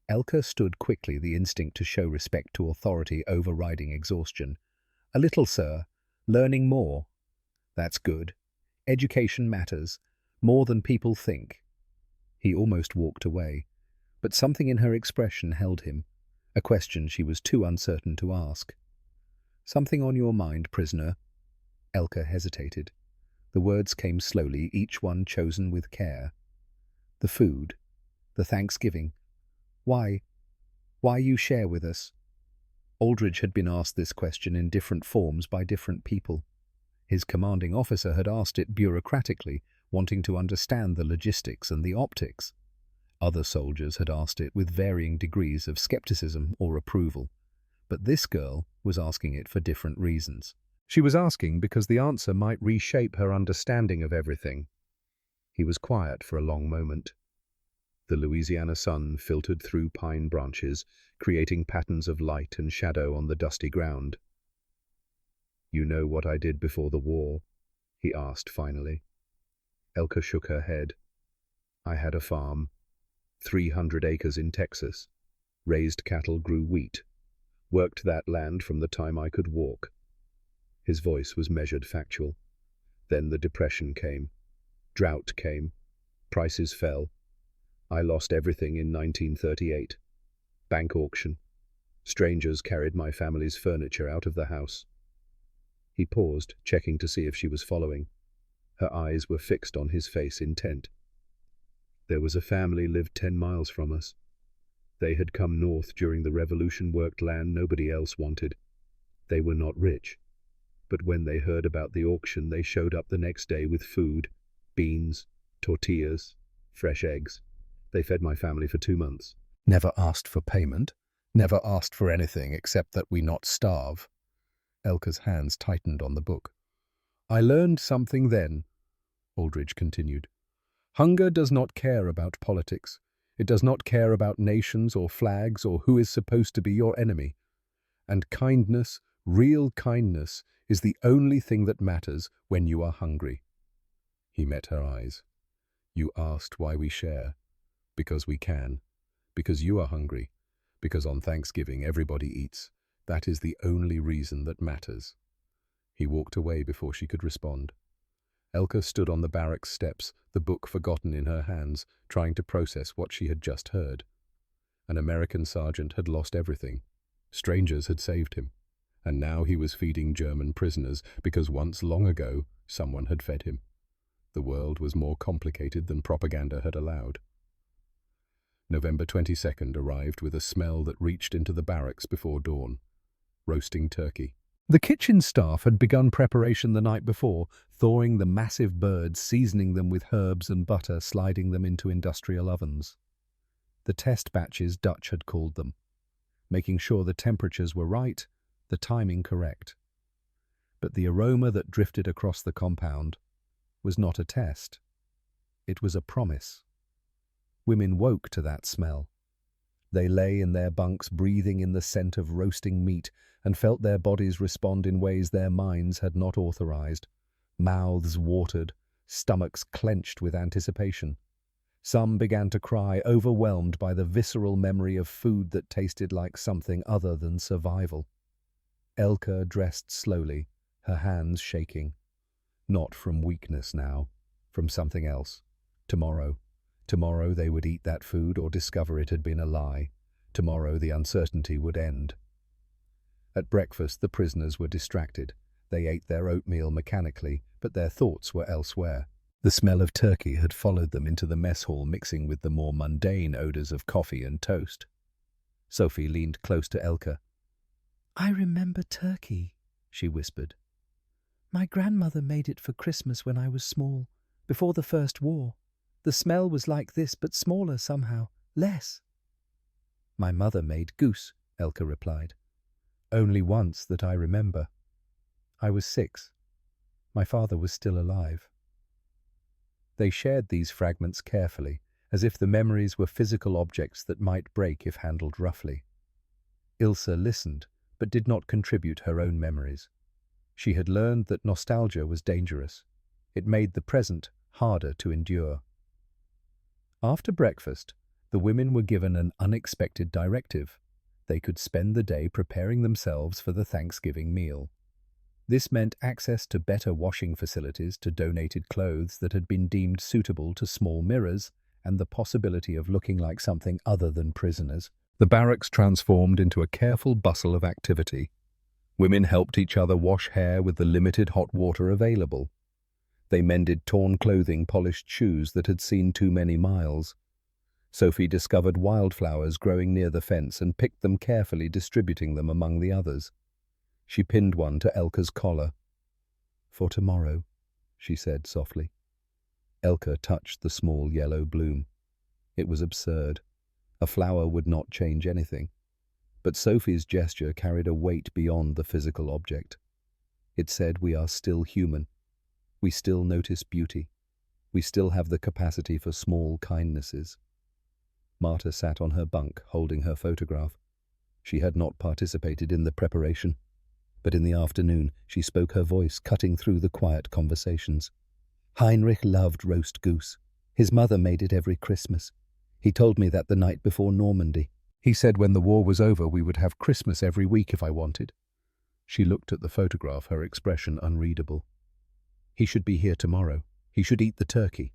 Elke stood quickly, the instinct to show respect to authority overriding exhaustion. "A little, sir. Learning more." "That's good. Education matters, more than people think." He almost walked away, but something in her expression held him, a question she was too uncertain to ask. "Something on your mind, prisoner?" Elke hesitated. The words came slowly, each one chosen with care. "The food, the Thanksgiving. Why you share with us?" Aldridge had been asked this question in different forms by different people. His commanding officer had asked it bureaucratically, wanting to understand the logistics and the optics. Other soldiers had asked it with varying degrees of skepticism or approval. But this girl was asking it for different reasons. She was asking because the answer might reshape her understanding of everything. He was quiet for a long moment. The Louisiana sun filtered through pine branches, creating patterns of light and shadow on the dusty ground. "You know what I did before the war?" he asked finally. Elke shook her head. "I had a farm, 300 acres in Texas, raised cattle, grew wheat, worked that land from the time I could walk." His voice was measured, factual. "Then the Depression came. Drought came. Prices fell. I lost everything in 1938. Bank auction. Strangers carried my family's furniture out of the house." He paused, checking to see if she was following. Her eyes were fixed on his face, intent. "There was a family lived 10 miles from us. They had come north during the revolution, worked land nobody else wanted. They were not rich. But when they heard about the auction, they showed up the next day with food, beans, tortillas, fresh eggs. They fed my family for 2 months. Never asked for payment, never asked for anything except that we not starve." Elke's hands tightened on the book. I learned something then, Aldridge continued. Hunger does not care about politics. It does not care about nations or flags or who is supposed to be your enemy. And kindness, real kindness, is the only thing that matters when you are hungry. He met her eyes. You asked why we share. Because we can. Because you are hungry. Because on Thanksgiving everybody eats. That is the only reason that matters. He walked away before she could respond. Elka stood on the barracks steps, the book forgotten in her hands, trying to process what she had just heard. An American sergeant had lost everything. Strangers had saved him. And now he was feeding German prisoners because once long ago someone had fed him. The world was more complicated than propaganda had allowed. November 22nd arrived with a smell that reached into the barracks before dawn. Roasting turkey. The kitchen staff had begun preparation the night before, thawing the massive birds, seasoning them with herbs and butter, sliding them into industrial ovens. The test batches, Dutch had called them, making sure the temperatures were right, the timing correct. But the aroma that drifted across the compound was not a test. It was a promise. Women woke to that smell. They lay in their bunks breathing in the scent of roasting meat and felt their bodies respond in ways their minds had not authorized. Mouths watered, stomachs clenched with anticipation. Some began to cry, overwhelmed by the visceral memory of food that tasted like something other than survival. Elka dressed slowly, her hands shaking. Not from weakness now, from something else. Tomorrow. Tomorrow they would eat that food or discover it had been a lie. Tomorrow the uncertainty would end. At breakfast the prisoners were distracted. They ate their oatmeal mechanically, but their thoughts were elsewhere. The smell of turkey had followed them into the mess hall, mixing with the more mundane odors of coffee and toast. Sophie leaned close to Elka. "I remember turkey," she whispered. "My grandmother made it for Christmas when I was small, before the First War. The smell was like this, but smaller somehow, less." "My mother made goose," Elka replied. "Only once that I remember. I was 6. My father was still alive." They shared these fragments carefully, as if the memories were physical objects that might break if handled roughly. Ilse listened, but did not contribute her own memories. She had learned that nostalgia was dangerous. It made the present harder to endure. After breakfast, the women were given an unexpected directive. They could spend the day preparing themselves for the Thanksgiving meal. This meant access to better washing facilities, to donated clothes that had been deemed suitable to small mirrors, and the possibility of looking like something other than prisoners. The barracks transformed into a careful bustle of activity. Women helped each other wash hair with the limited hot water available. They mended torn clothing, polished shoes that had seen too many miles. Sophie discovered wildflowers growing near the fence and picked them carefully, distributing them among the others. She pinned one to Elka's collar. "For tomorrow," she said softly. Elka touched the small yellow bloom. It was absurd. A flower would not change anything. But Sophie's gesture carried a weight beyond the physical object. It said we are still human. We still notice beauty. We still have the capacity for small kindnesses. Marta sat on her bunk, holding her photograph. She had not participated in the preparation. But in the afternoon she spoke, her voice cutting through the quiet conversations. "Heinrich loved roast goose. His mother made it every Christmas. He told me that the night before Normandy. He said when the war was over we would have Christmas every week if I wanted." She looked at the photograph, her expression unreadable. "He should be here tomorrow. He should eat the turkey."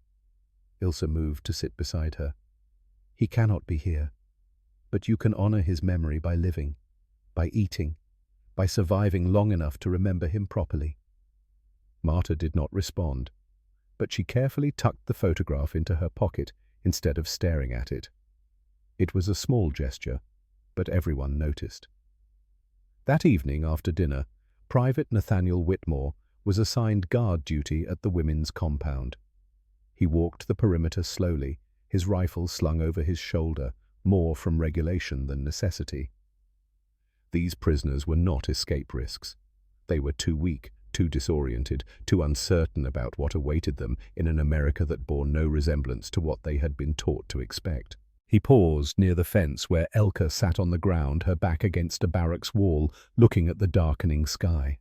Ilse moved to sit beside her. "He cannot be here. But you can honor his memory by living, by eating, by surviving long enough to remember him properly." Marta did not respond, but she carefully tucked the photograph into her pocket instead of staring at it. It was a small gesture, but everyone noticed. That evening after dinner, Private Nathaniel Whitmore was assigned guard duty at the women's compound. He walked the perimeter slowly, his rifle slung over his shoulder, more from regulation than necessity. These prisoners were not escape risks. They were too weak, too disoriented, too uncertain about what awaited them in an America that bore no resemblance to what they had been taught to expect. He paused near the fence where Elka sat on the ground, her back against a barracks wall, looking at the darkening sky.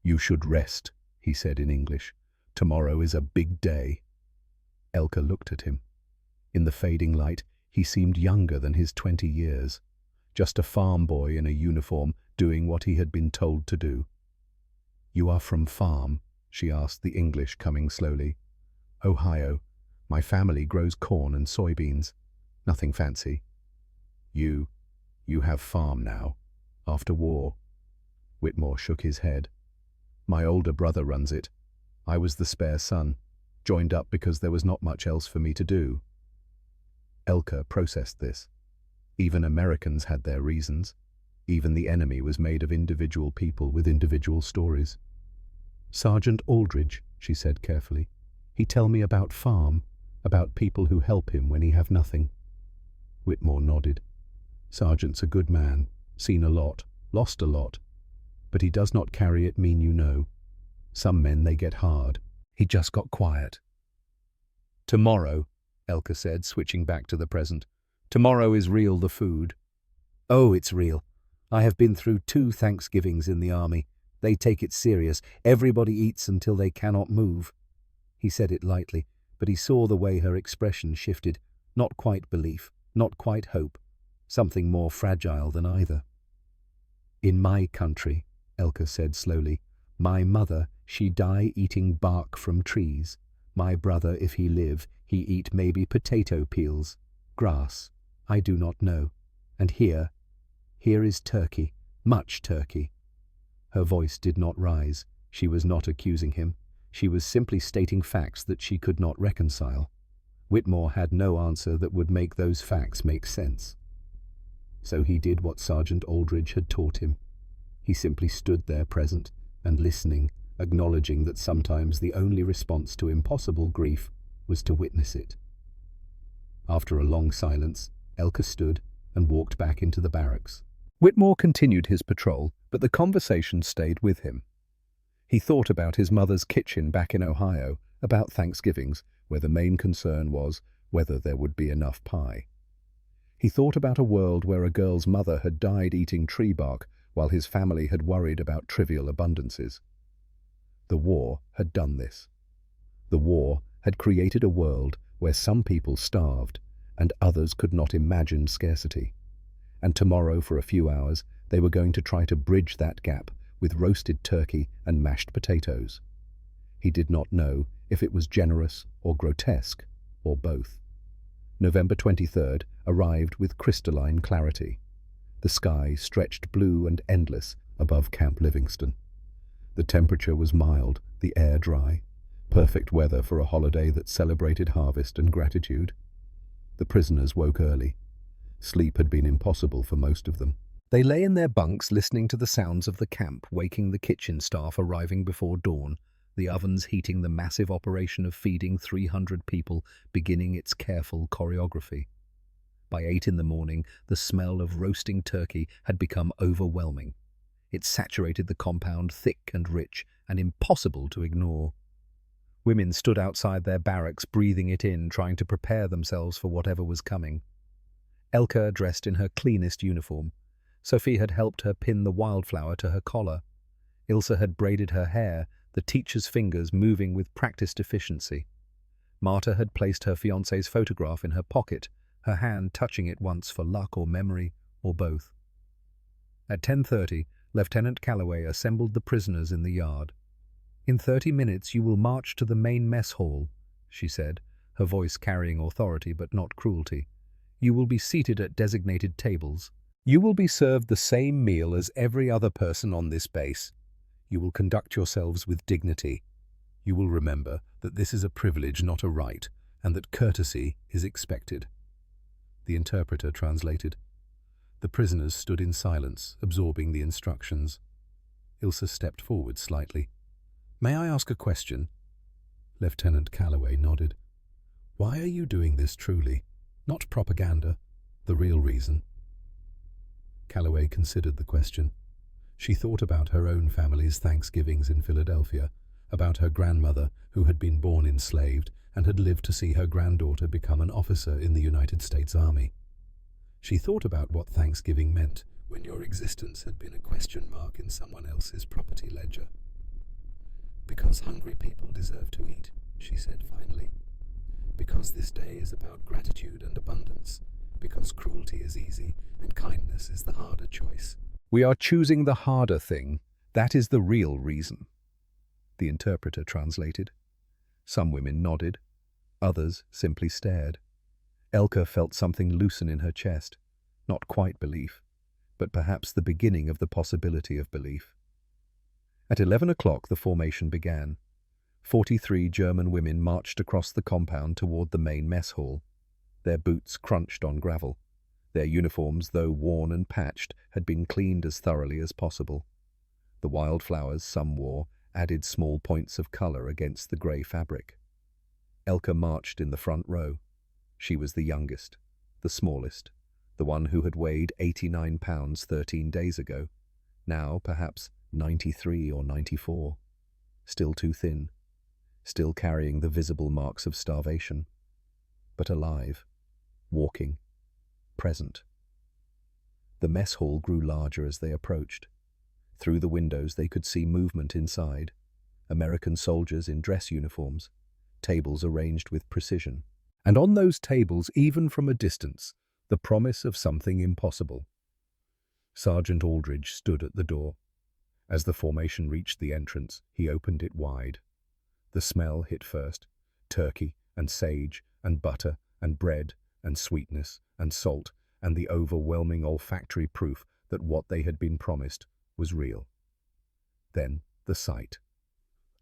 "You should rest," he said in English. "Tomorrow is a big day." Elka looked at him. In the fading light, he seemed younger than his 20 years, just a farm boy in a uniform doing what he had been told to do. "You are from farm?" she asked, the English coming slowly. "Ohio. My family grows corn and soybeans. Nothing fancy." You have farm now, after war." Whitmore shook his head. "My older brother runs it. I was the spare son, joined up because there was not much else for me to do." Elka processed this. Even Americans had their reasons. Even the enemy was made of individual people with individual stories. "Sergeant Aldridge," she said carefully. "He tell me about farm, about people who help him when he have nothing." Whitmore nodded. "Sergeant's a good man, seen a lot, lost a lot. But he does not carry it mean you know. Some men they get hard." He just got quiet. "Tomorrow," Elka said, switching back to the present. "Tomorrow is real the food." "Oh, it's real. I have been through 2 Thanksgivings in the army. They take it serious. Everybody eats until they cannot move." He said it lightly, but he saw the way her expression shifted. Not quite belief, not quite hope. Something more fragile than either. "In my country," Elka said slowly, "my mother, she die eating bark from trees. My brother, if he live, he eat maybe potato peels, grass. I do not know. And here is turkey, much turkey." Her voice did not rise. She was not accusing him. She was simply stating facts that she could not reconcile. Whitmore had no answer that would make those facts make sense. So he did what Sergeant Aldridge had taught him. He simply stood there present and listening, acknowledging that sometimes the only response to impossible grief was to witness it. After a long silence, Elka stood and walked back into the barracks. Whitmore continued his patrol, but the conversation stayed with him. He thought about his mother's kitchen back in Ohio, about Thanksgivings, where the main concern was whether there would be enough pie. He thought about a world where a girl's mother had died eating tree bark while his family had worried about trivial abundances. The war had done this. The war had created a world where some people starved and others could not imagine scarcity. And tomorrow, for a few hours, they were going to try to bridge that gap with roasted turkey and mashed potatoes. He did not know if it was generous or grotesque, or both. November 23rd arrived with crystalline clarity. The sky stretched blue and endless above Camp Livingston. The temperature was mild, the air dry. Perfect weather for a holiday that celebrated harvest and gratitude. The prisoners woke early. Sleep had been impossible for most of them. They lay in their bunks listening to the sounds of the camp, waking the kitchen staff arriving before dawn, the ovens heating the massive operation of feeding 300 people, beginning its careful choreography. By 8 in the morning, the smell of roasting turkey had become overwhelming. It saturated the compound, thick and rich, and impossible to ignore. Women stood outside their barracks, breathing it in, trying to prepare themselves for whatever was coming. Elka dressed in her cleanest uniform. Sophie had helped her pin the wildflower to her collar. Ilse had braided her hair, the teacher's fingers moving with practiced efficiency. Marta had placed her fiancé's photograph in her pocket, her hand touching it once for luck or memory, or both. At 10:30, Lieutenant Calloway assembled the prisoners in the yard. "In 30 minutes you will march to the main mess hall," she said, her voice carrying authority but not cruelty. "You will be seated at designated tables. You will be served the same meal as every other person on this base. You will conduct yourselves with dignity. You will remember that this is a privilege, not a right, and that courtesy is expected." The interpreter translated. The prisoners stood in silence, absorbing the instructions. Ilse stepped forward slightly. "May I ask a question?" Lieutenant Calloway nodded. "Why are you doing this truly? Not propaganda, the real reason." Calloway considered the question. She thought about her own family's Thanksgivings in Philadelphia, about her grandmother who had been born enslaved and had lived to see her granddaughter become an officer in the United States Army. She thought about what Thanksgiving meant when your existence had been a question mark in someone else's property ledger. "Because hungry people deserve to eat," she said finally. "Because this day is about gratitude and abundance. Because cruelty is easy and kindness is the harder choice." "We are choosing the harder thing. That is the real reason," the interpreter translated. Some women nodded. Others simply stared. Elka felt something loosen in her chest. Not quite belief, but perhaps the beginning of the possibility of belief. At 11 o'clock the formation began. 43 German women marched across the compound toward the main mess hall. Their boots crunched on gravel. Their uniforms, though worn and patched, had been cleaned as thoroughly as possible. The wildflowers some wore added small points of color against the grey fabric. Elka marched in the front row. She was the youngest, the smallest, the one who had weighed 89 pounds 13 days ago, now perhaps 93 or 94. Still too thin, still carrying the visible marks of starvation, but alive, walking, present. The mess hall grew larger as they approached. Through the windows they could see movement inside. American soldiers in dress uniforms, tables arranged with precision. And on those tables, even from a distance, the promise of something impossible. Sergeant Aldridge stood at the door. As the formation reached the entrance, he opened it wide. The smell hit first: turkey and sage and butter and bread and sweetness and salt, and the overwhelming olfactory proof that what they had been promised was real. Then the sight.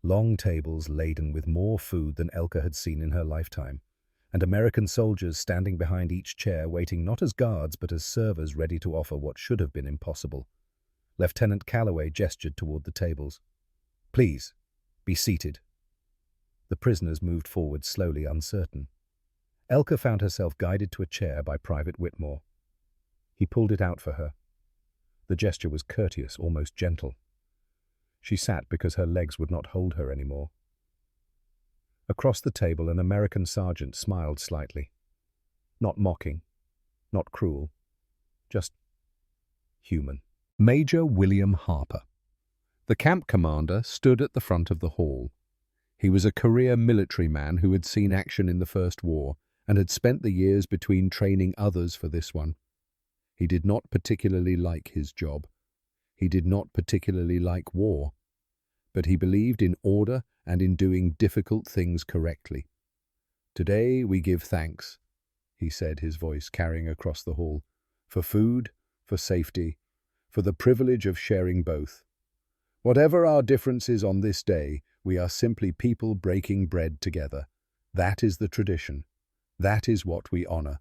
Long tables laden with more food than Elka had seen in her lifetime, and American soldiers standing behind each chair, waiting not as guards but as servers ready to offer what should have been impossible. Lieutenant Calloway gestured toward the tables. "Please, be seated." The prisoners moved forward slowly, uncertain. Elka found herself guided to a chair by Private Whitmore. He pulled it out for her. The gesture was courteous, almost gentle. She sat because her legs would not hold her anymore. Across the table, an American sergeant smiled slightly. Not mocking, not cruel, just human. Major William Harper. The camp commander stood at the front of the hall. He was a career military man who had seen action in the First War and had spent the years between training others for this one. He did not particularly like his job. He did not particularly like war. But he believed in order and in doing difficult things correctly. "Today we give thanks," he said, his voice carrying across the hall, "for food, for safety, for the privilege of sharing both. Whatever our differences on this day, we are simply people breaking bread together. That is the tradition. That is what we honor."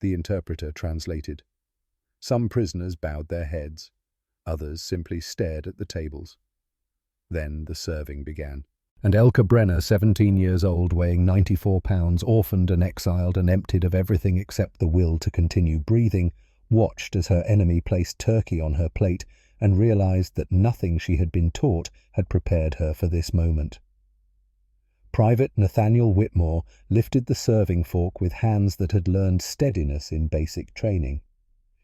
The interpreter translated. Some prisoners bowed their heads. Others simply stared at the tables. Then the serving began. And Elka Brenner, 17 years old, weighing 94 pounds, orphaned and exiled and emptied of everything except the will to continue breathing, watched as her enemy placed turkey on her plate and realized that nothing she had been taught had prepared her for this moment. Private Nathaniel Whitmore lifted the serving fork with hands that had learned steadiness in basic training.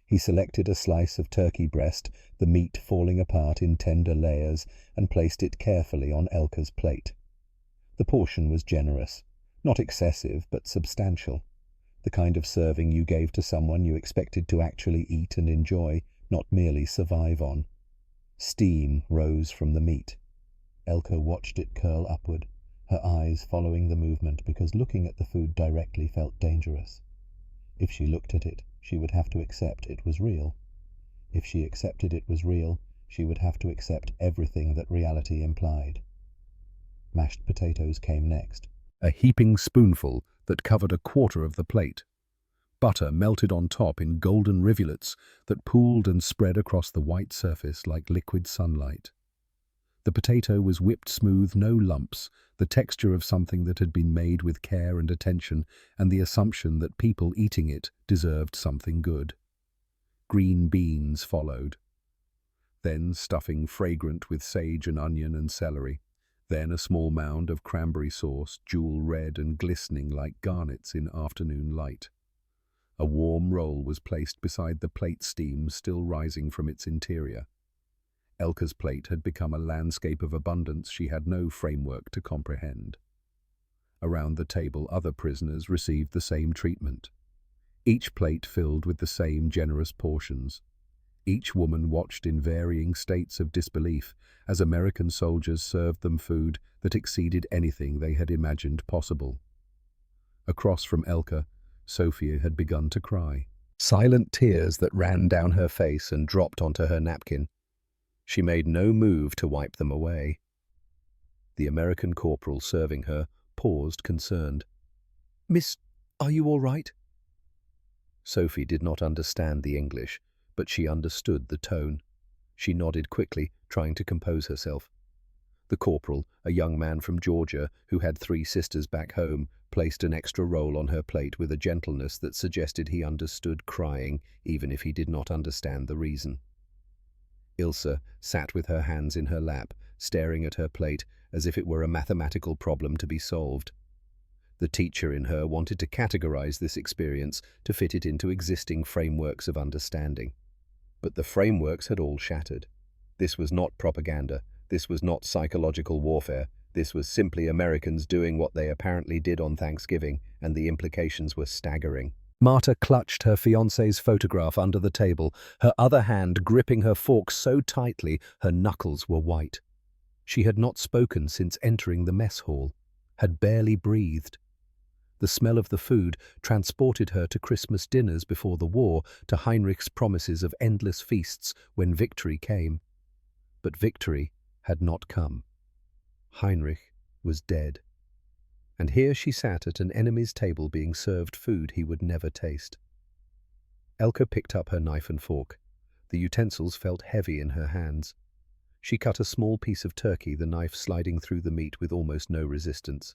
He selected a slice of turkey breast, the meat falling apart in tender layers, and placed it carefully on Elka's plate. The portion was generous, not excessive but substantial, the kind of serving you gave to someone you expected to actually eat and enjoy, not merely survive on. Steam rose from the meat. Elka watched it curl upward, her eyes following the movement because looking at the food directly felt dangerous. If she looked at it, she would have to accept it was real. If she accepted it was real, she would have to accept everything that reality implied. Mashed potatoes came next, a heaping spoonful that covered a quarter of the plate. Butter melted on top in golden rivulets that pooled and spread across the white surface like liquid sunlight. The potato was whipped smooth, no lumps, the texture of something that had been made with care and attention, and the assumption that people eating it deserved something good. Green beans followed. then stuffing fragrant with sage and onion and celery, then a small mound of cranberry sauce, jewel red and glistening like garnets in afternoon light. A warm roll was placed beside the plate, steam still rising from its interior. Elka's plate had become a landscape of abundance she had no framework to comprehend. Around the table, other prisoners received the same treatment, each plate filled with the same generous portions. Each woman watched in varying states of disbelief as American soldiers served them food that exceeded anything they had imagined possible. Across from Elka, Sophia had begun to cry. Silent tears that ran down her face and dropped onto her napkin. She made no move to wipe them away. The American corporal serving her paused, concerned. "Miss, are you all right?" Sophie did not understand the English, but she understood the tone. She nodded quickly, trying to compose herself. The corporal, a young man from Georgia who had 3 sisters back home, placed an extra roll on her plate with a gentleness that suggested he understood crying, even if he did not understand the reason. Ilse sat with her hands in her lap, staring at her plate as if it were a mathematical problem to be solved. The teacher in her wanted to categorize this experience to fit it into existing frameworks of understanding. But the frameworks had all shattered. This was not propaganda. This was not psychological warfare. This was simply Americans doing what they apparently did on Thanksgiving, and the implications were staggering. Marta clutched her fiancé's photograph under the table, her other hand gripping her fork so tightly her knuckles were white. She had not spoken since entering the mess hall, had barely breathed. The smell of the food transported her to Christmas dinners before the war, to Heinrich's promises of endless feasts when victory came. But victory had not come. Heinrich was dead. And here she sat at an enemy's table being served food he would never taste. Elka picked up her knife and fork. The utensils felt heavy in her hands. She cut a small piece of turkey, the knife sliding through the meat with almost no resistance.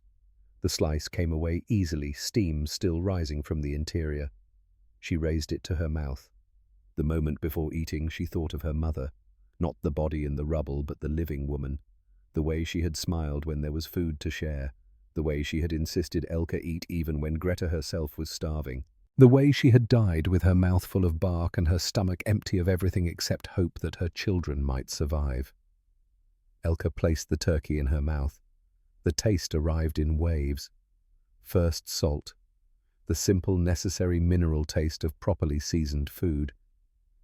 The slice came away easily, steam still rising from the interior. She raised it to her mouth. The moment before eating, she thought of her mother, not the body in the rubble, but the living woman, the way she had smiled when there was food to share, the way she had insisted Elka eat even when Greta herself was starving, the way she had died with her mouth full of bark and her stomach empty of everything except hope that her children might survive. Elka placed the turkey in her mouth. The taste arrived in waves. First salt, the simple, necessary mineral taste of properly seasoned food.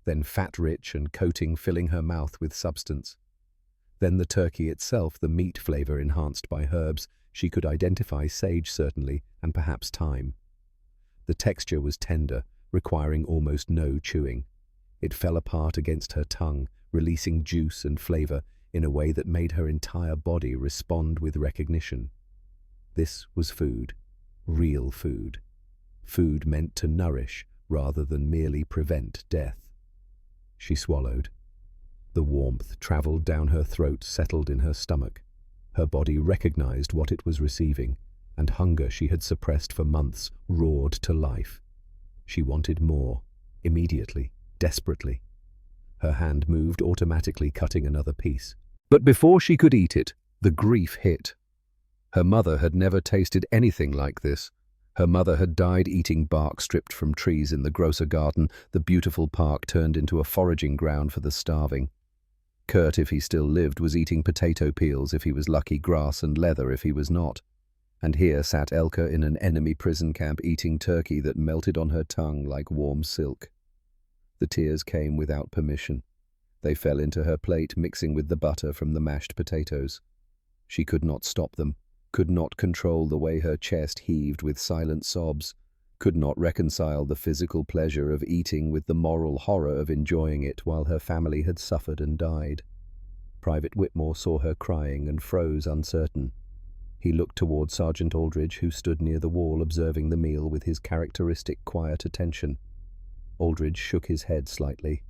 Then fat-rich and coating, filling her mouth with substance. Then the turkey itself, the meat flavor enhanced by herbs. She could identify sage certainly, and perhaps thyme. The texture was tender, requiring almost no chewing. It fell apart against her tongue, releasing juice and flavor in a way that made her entire body respond with recognition. This was food, real food. Food meant to nourish rather than merely prevent death. She swallowed. The warmth traveled down her throat, settled in her stomach. Her body recognized what it was receiving, and hunger she had suppressed for months roared to life. She wanted more, immediately, desperately. Her hand moved automatically, cutting another piece. But before she could eat it, the grief hit. Her mother had never tasted anything like this. Her mother had died eating bark stripped from trees in the Grosser Garten, the beautiful park turned into a foraging ground for the starving. Kurt, if he still lived, was eating potato peels if he was lucky, grass and leather if he was not. And here sat Elka in an enemy prison camp eating turkey that melted on her tongue like warm silk. The tears came without permission. They fell into her plate, mixing with the butter from the mashed potatoes. She could not stop them, could not control the way her chest heaved with silent sobs, could not reconcile the physical pleasure of eating with the moral horror of enjoying it while her family had suffered and died. Private Whitmore saw her crying and froze, uncertain. He looked toward Sergeant Aldridge, who stood near the wall observing the meal with his characteristic quiet attention. Aldridge shook his head slightly.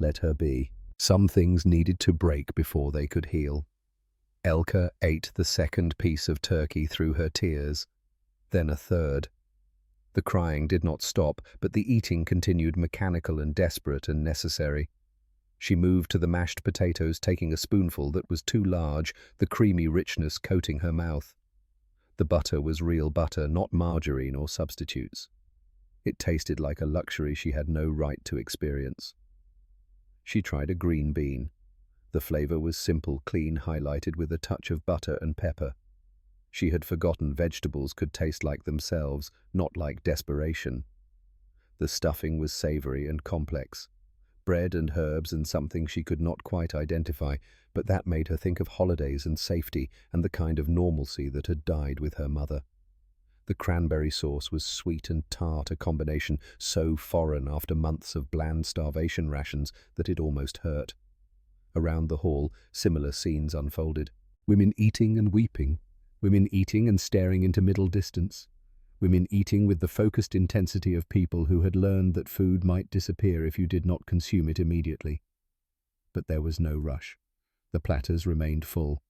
Let her be. Some things needed to break before they could heal. Elka ate the second piece of turkey through her tears, then a third. The crying did not stop, but the eating continued, mechanical and desperate and necessary. She moved to the mashed potatoes, taking a spoonful that was too large, the creamy richness coating her mouth. The butter was real butter, not margarine or substitutes. It tasted like a luxury she had no right to experience. She tried a green bean. The flavor was simple, clean, highlighted with a touch of butter and pepper. She had forgotten vegetables could taste like themselves, not like desperation. The stuffing was savory and complex. Bread and herbs and something she could not quite identify, but that made her think of holidays and safety and the kind of normalcy that had died with her mother. The cranberry sauce was sweet and tart, a combination so foreign after months of bland starvation rations that it almost hurt. Around the hall, similar scenes unfolded. Women eating and weeping. Women eating and staring into middle distance. Women eating with the focused intensity of people who had learned that food might disappear if you did not consume it immediately. But there was no rush. The platters remained full.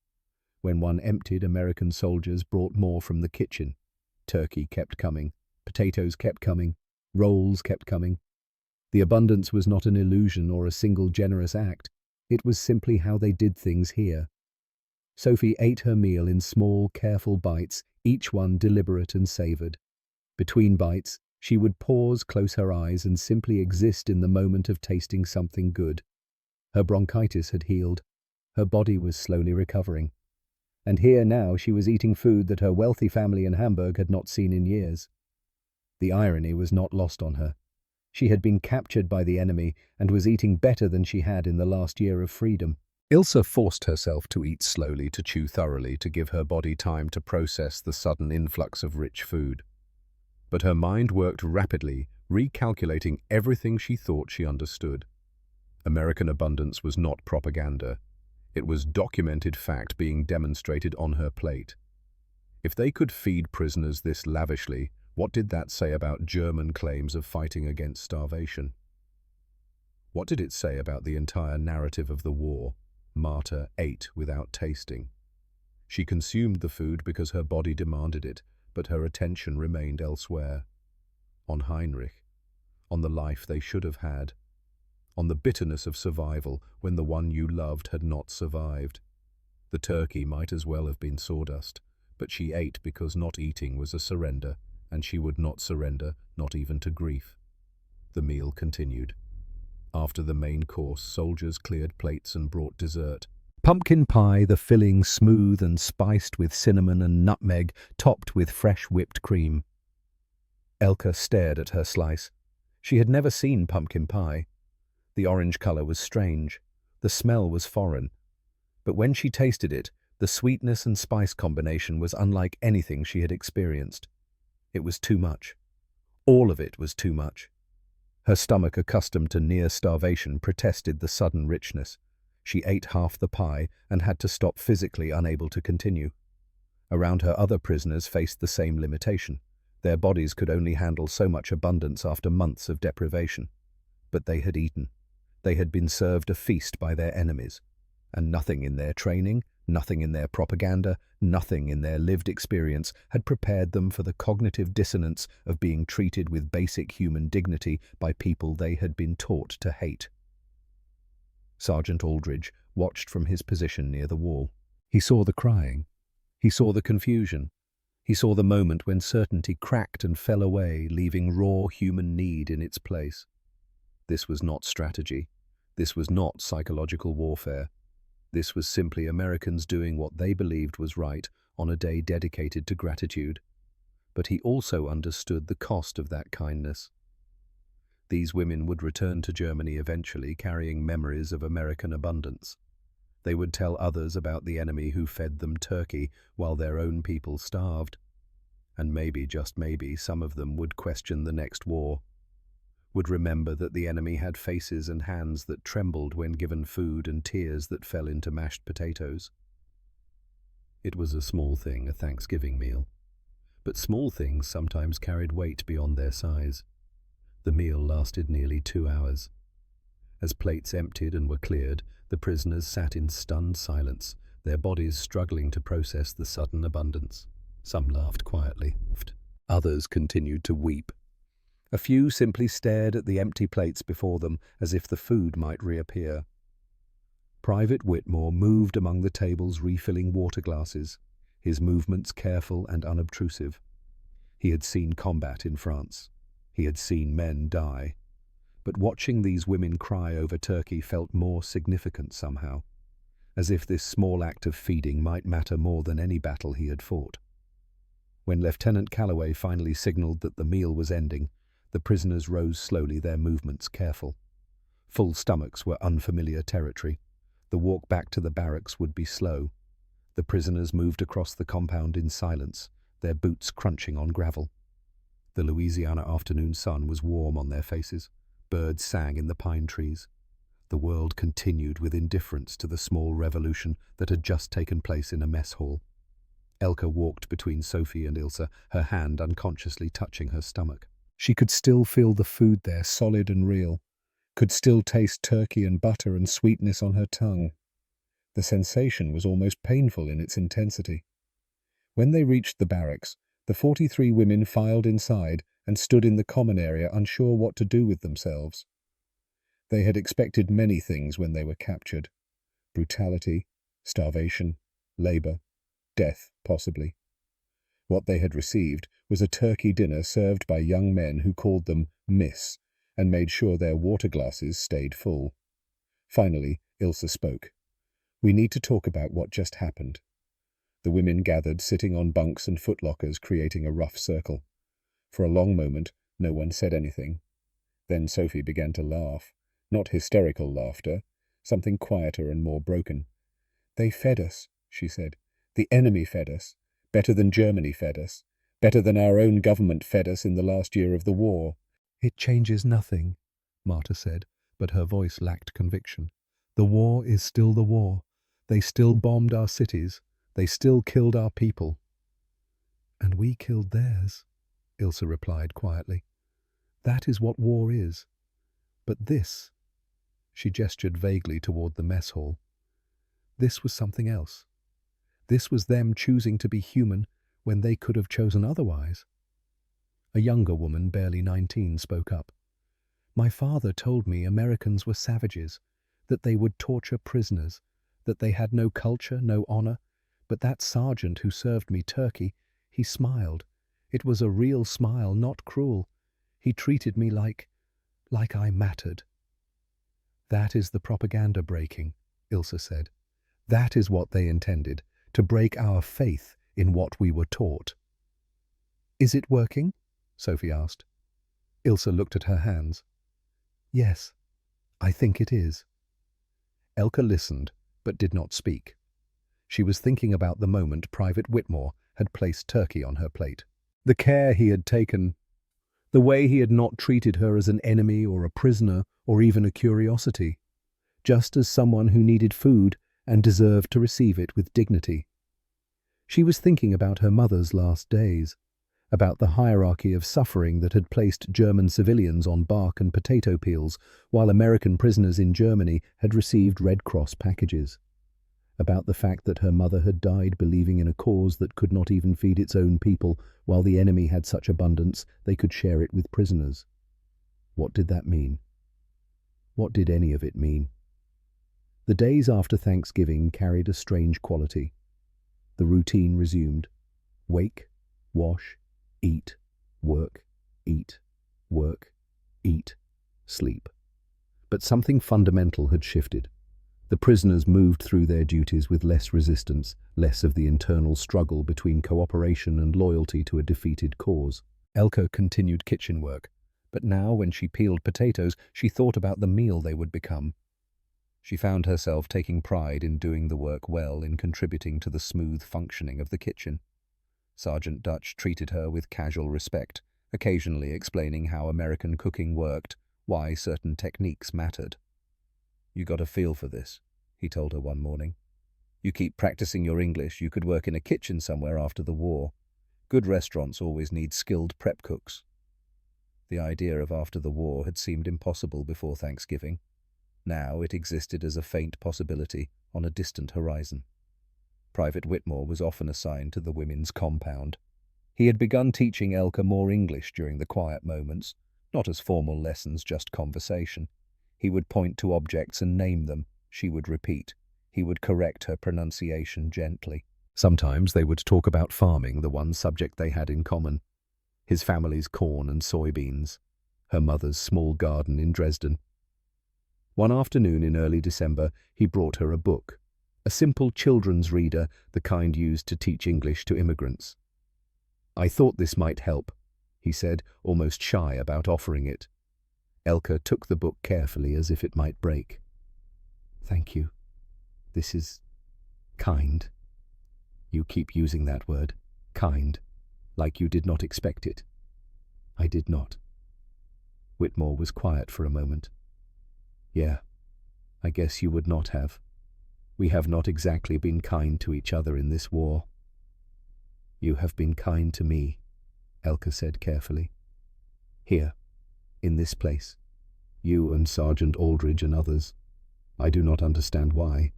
When one emptied, American soldiers brought more from the kitchen. Turkey kept coming. Potatoes kept coming. Rolls kept coming. The abundance was not an illusion or a single generous act. It was simply how they did things here. Sophie ate her meal in small, careful bites, each one deliberate and savored. Between bites, she would pause, close her eyes, and simply exist in the moment of tasting something good. Her bronchitis had healed. Her body was slowly recovering. And here now she was eating food that her wealthy family in Hamburg had not seen in years. The irony was not lost on her. She had been captured by the enemy and was eating better than she had in the last year of freedom. Ilse forced herself to eat slowly, to chew thoroughly, to give her body time to process the sudden influx of rich food. But her mind worked rapidly, recalculating everything she thought she understood. American abundance was not propaganda. It was documented fact being demonstrated on her plate. If they could feed prisoners this lavishly, what did that say about German claims of fighting against starvation? What did it say about the entire narrative of the war? Marta ate without tasting. She consumed the food because her body demanded it, but her attention remained elsewhere. On Heinrich, on the life they should have had, on the bitterness of survival when the one you loved had not survived. The turkey might as well have been sawdust, but she ate because not eating was a surrender, and she would not surrender, not even to grief. The meal continued. After the main course, soldiers cleared plates and brought dessert. Pumpkin pie, the filling smooth and spiced with cinnamon and nutmeg, topped with fresh whipped cream. Elke stared at her slice. She had never seen pumpkin pie. The orange color was strange. The smell was foreign. But when she tasted it, the sweetness and spice combination was unlike anything she had experienced. It was too much. All of it was too much. Her stomach, accustomed to near starvation, protested the sudden richness. She ate half the pie and had to stop, physically unable to continue. Around her, other prisoners faced the same limitation. Their bodies could only handle so much abundance after months of deprivation. But they had eaten. They had been served a feast by their enemies. And nothing in their training, nothing in their propaganda, nothing in their lived experience had prepared them for the cognitive dissonance of being treated with basic human dignity by people they had been taught to hate. Sergeant Aldridge watched from his position near the wall. He saw the crying. He saw the confusion. He saw the moment when certainty cracked and fell away, leaving raw human need in its place. This was not strategy. This was not psychological warfare. This was simply Americans doing what they believed was right on a day dedicated to gratitude. But he also understood the cost of that kindness. These women would return to Germany eventually, carrying memories of American abundance. They would tell others about the enemy who fed them turkey while their own people starved. And maybe, just maybe, some of them would question the next war, would remember that the enemy had faces and hands that trembled when given food and tears that fell into mashed potatoes. It was a small thing, a Thanksgiving meal. But small things sometimes carried weight beyond their size. The meal lasted nearly 2 hours. As plates emptied and were cleared, the prisoners sat in stunned silence, their bodies struggling to process the sudden abundance. Some laughed quietly. Others continued to weep. A few simply stared at the empty plates before them as if the food might reappear. Private Whitmore moved among the tables refilling water glasses, his movements careful and unobtrusive. He had seen combat in France. He had seen men die. But watching these women cry over turkey felt more significant somehow, as if this small act of feeding might matter more than any battle he had fought. When Lieutenant Calloway finally signaled that the meal was ending, the prisoners rose slowly, their movements careful. Full stomachs were unfamiliar territory. The walk back to the barracks would be slow. The prisoners moved across the compound in silence, their boots crunching on gravel. The Louisiana afternoon sun was warm on their faces. Birds sang in the pine trees. The world continued with indifference to the small revolution that had just taken place in a mess hall. Elka walked between Sophie and Ilse, her hand unconsciously touching her stomach. She could still feel the food there, solid and real, could still taste turkey and butter and sweetness on her tongue. The sensation was almost painful in its intensity. When they reached the barracks, the 43 women filed inside and stood in the common area, unsure what to do with themselves. They had expected many things when they were captured: brutality, starvation, labor, death, possibly. What they had received was a turkey dinner served by young men who called them Miss and made sure their water glasses stayed full. Finally, Ilse spoke. "We need to talk about what just happened." The women gathered, sitting on bunks and footlockers, creating a rough circle. For a long moment, no one said anything. Then Sophie began to laugh. Not hysterical laughter, something quieter and more broken. "They fed us," she said. "The enemy fed us. Better than Germany fed us. Better than our own government fed us in the last year of the war." "It changes nothing," Marta said, but her voice lacked conviction. "The war is still the war. They still bombed our cities. They still killed our people." "And we killed theirs," Ilse replied quietly. "That is what war is. But this," she gestured vaguely toward the mess hall, "this was something else. This was them choosing to be human when they could have chosen otherwise." A younger woman, barely 19, spoke up. "My father told me Americans were savages, that they would torture prisoners, that they had no culture, no honor. But that sergeant who served me turkey, he smiled. It was a real smile, not cruel. He treated me like I mattered." "That is the propaganda breaking," Ilse said. "That is what they intended, to break our faith in what we were taught." "Is it working?" Sophie asked. Ilse looked at her hands. "Yes, I think it is." Elka listened, but did not speak. She was thinking about the moment Private Whitmore had placed turkey on her plate. The care he had taken, the way he had not treated her as an enemy or a prisoner or even a curiosity, just as someone who needed food and deserved to receive it with dignity. She was thinking about her mother's last days, about the hierarchy of suffering that had placed German civilians on bark and potato peels, while American prisoners in Germany had received Red Cross packages, about the fact that her mother had died believing in a cause that could not even feed its own people, while the enemy had such abundance they could share it with prisoners. What did that mean? What did any of it mean? The days after Thanksgiving carried a strange quality. The routine resumed. Wake, wash, eat, work, eat, work, eat, sleep. But something fundamental had shifted. The prisoners moved through their duties with less resistance, less of the internal struggle between cooperation and loyalty to a defeated cause. Elka continued kitchen work, but now when she peeled potatoes, she thought about the meal they would become. She found herself taking pride in doing the work well, in contributing to the smooth functioning of the kitchen. Sergeant Dutch treated her with casual respect, occasionally explaining how American cooking worked, why certain techniques mattered. "You got a feel for this," he told her one morning. "You keep practicing your English, you could work in a kitchen somewhere after the war. Good restaurants always need skilled prep cooks." The idea of after the war had seemed impossible before Thanksgiving. Now it existed as a faint possibility on a distant horizon. Private Whitmore was often assigned to the women's compound. He had begun teaching Elka more English during the quiet moments, not as formal lessons, just conversation. He would point to objects and name them, she would repeat. He would correct her pronunciation gently. Sometimes they would talk about farming, the one subject they had in common. His family's corn and soybeans, her mother's small garden in Dresden. One afternoon in early December, he brought her a book, a simple children's reader, the kind used to teach English to immigrants. "I thought this might help," he said, almost shy about offering it. Elke took the book carefully as if it might break. "Thank you. This is kind." "You keep using that word, kind, like you did not expect it." "I did not." Whitmore was quiet for a moment. "Yeah, I guess you would not have. We have not exactly been kind to each other in this war." "You have been kind to me," Elke said carefully. "Here, in this place. You and Sergeant Aldridge and others. I do not understand why.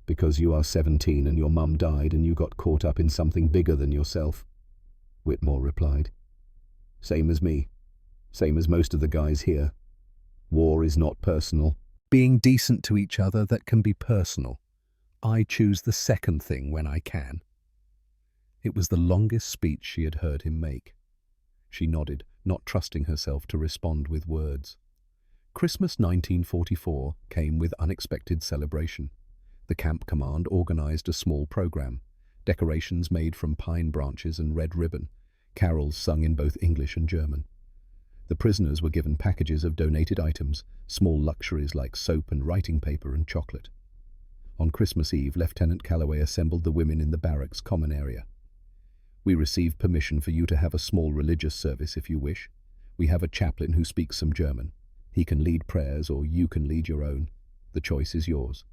Because you are 17 and your mum died and you got caught up in something bigger than yourself," Whitmore replied. "Same as me. Same as most of the guys here. War is not personal." "Being decent to each other, that can be personal. I choose the second thing when I can." It was the longest speech she had heard him make. She nodded, not trusting herself to respond with words. Christmas 1944 came with unexpected celebration. The camp command organized a small program, decorations made from pine branches and red ribbon, carols sung in both English and German. The prisoners were given packages of donated items, small luxuries like soap and writing paper and chocolate. On Christmas Eve, Lieutenant Calloway assembled the women in the barracks common area. "We received permission for you to have a small religious service if you wish. We have a chaplain who speaks some German. He can lead prayers or you can lead your own. The choice is yours."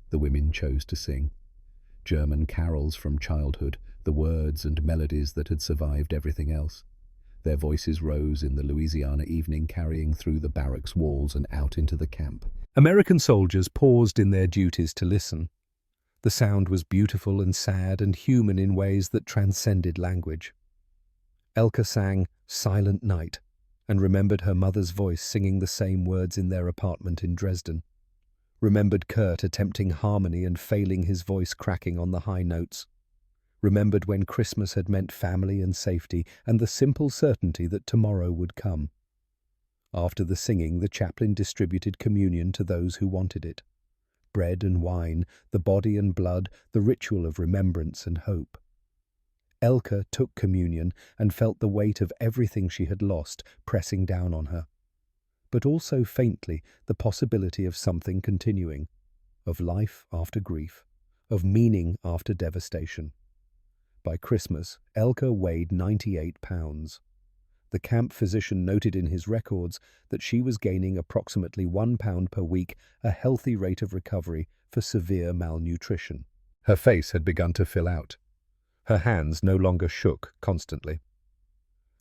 The women chose to sing. German carols from childhood, the words and melodies that had survived everything else. Their voices rose in the Louisiana evening, carrying through the barracks walls and out into the camp. American soldiers paused in their duties to listen. The sound was beautiful and sad and human in ways that transcended language. Elke sang "Silent Night" and remembered her mother's voice singing the same words in their apartment in Dresden. Remembered Kurt attempting harmony and failing, his voice cracking on the high notes. Remembered when Christmas had meant family and safety and the simple certainty that tomorrow would come. After the singing, the chaplain distributed communion to those who wanted it. Bread and wine, the body and blood, the ritual of remembrance and hope. Elke took communion and felt the weight of everything she had lost pressing down on her. But also faintly the possibility of something continuing, of life after grief, of meaning after devastation. By Christmas, Elke weighed 98 pounds. The camp physician noted in his records that she was gaining approximately 1 pound per week, a healthy rate of recovery for severe malnutrition. Her face had begun to fill out. Her hands no longer shook constantly.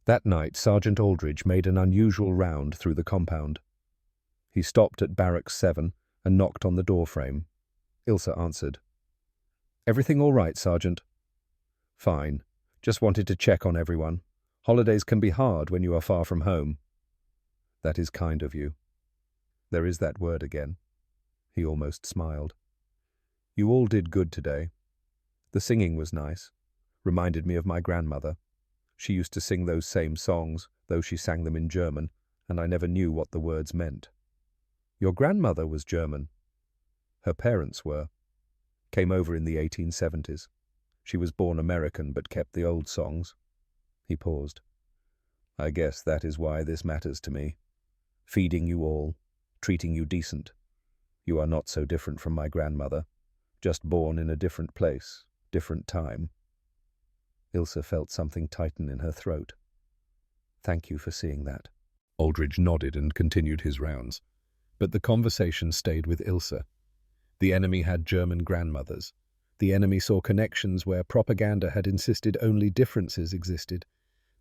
That night, Sergeant Aldridge made an unusual round through the compound. He stopped at Barracks 7 and knocked on the doorframe. Ilse answered. "Everything all right, Sergeant?" "Fine. Just wanted to check on everyone. Holidays can be hard when you are far from home." "That is kind of you." There is that word again. He almost smiled. "You all did good today. The singing was nice. Reminded me of my grandmother. She used to sing those same songs, though she sang them in German, and I never knew what the words meant." "Your grandmother was German?" "Her parents were. Came over in the 1870s. She was born American but kept the old songs." He paused. "I guess that is why this matters to me. Feeding you all, treating you decent. You are not so different from my grandmother, just born in a different place, different time." Ilse felt something tighten in her throat. "Thank you for seeing that." Aldridge nodded and continued his rounds. But the conversation stayed with Ilse. The enemy had German grandmothers. The enemy saw connections where propaganda had insisted only differences existed.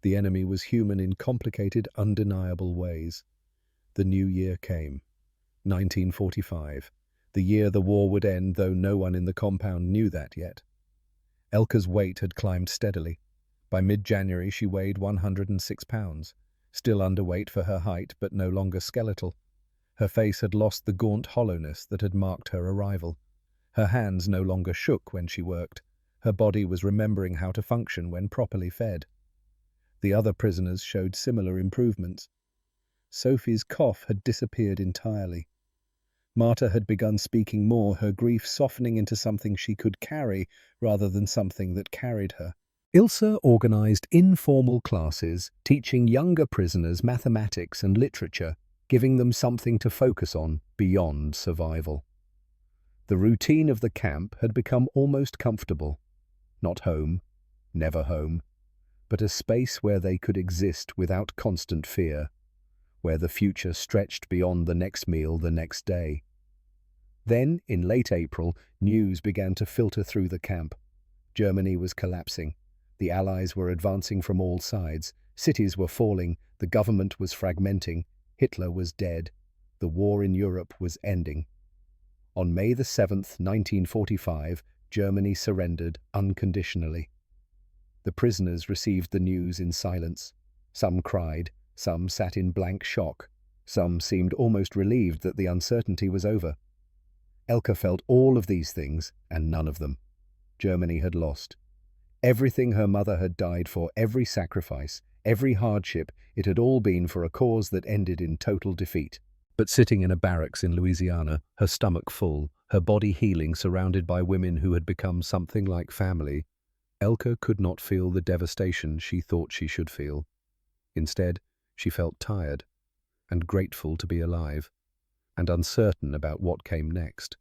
The enemy was human in complicated, undeniable ways. The new year came. 1945. The year the war would end, though no one in the compound knew that yet. Elke's weight had climbed steadily. By mid-January she weighed 106 pounds, still underweight for her height but no longer skeletal. Her face had lost the gaunt hollowness that had marked her arrival. Her hands no longer shook when she worked. Her body was remembering how to function when properly fed. The other prisoners showed similar improvements. Sophie's cough had disappeared entirely. Marta had begun speaking more, her grief softening into something she could carry rather than something that carried her. Ilse organized informal classes, teaching younger prisoners mathematics and literature, giving them something to focus on beyond survival. The routine of the camp had become almost comfortable. Not home, never home, but a space where they could exist without constant fear, where the future stretched beyond the next meal the next day. Then, in late April, news began to filter through the camp. Germany was collapsing. The Allies were advancing from all sides. Cities were falling. The government was fragmenting. Hitler was dead. The war in Europe was ending. On May the 7th, 1945, Germany surrendered unconditionally. The prisoners received the news in silence. Some cried, some sat in blank shock, some seemed almost relieved that the uncertainty was over. Elke felt all of these things, and none of them. Germany had lost. Everything her mother had died for, every sacrifice, every hardship, it had all been for a cause that ended in total defeat. But sitting in a barracks in Louisiana, her stomach full, her body healing, surrounded by women who had become something like family, Elke could not feel the devastation she thought she should feel. Instead, she felt tired and grateful to be alive, and uncertain about what came next.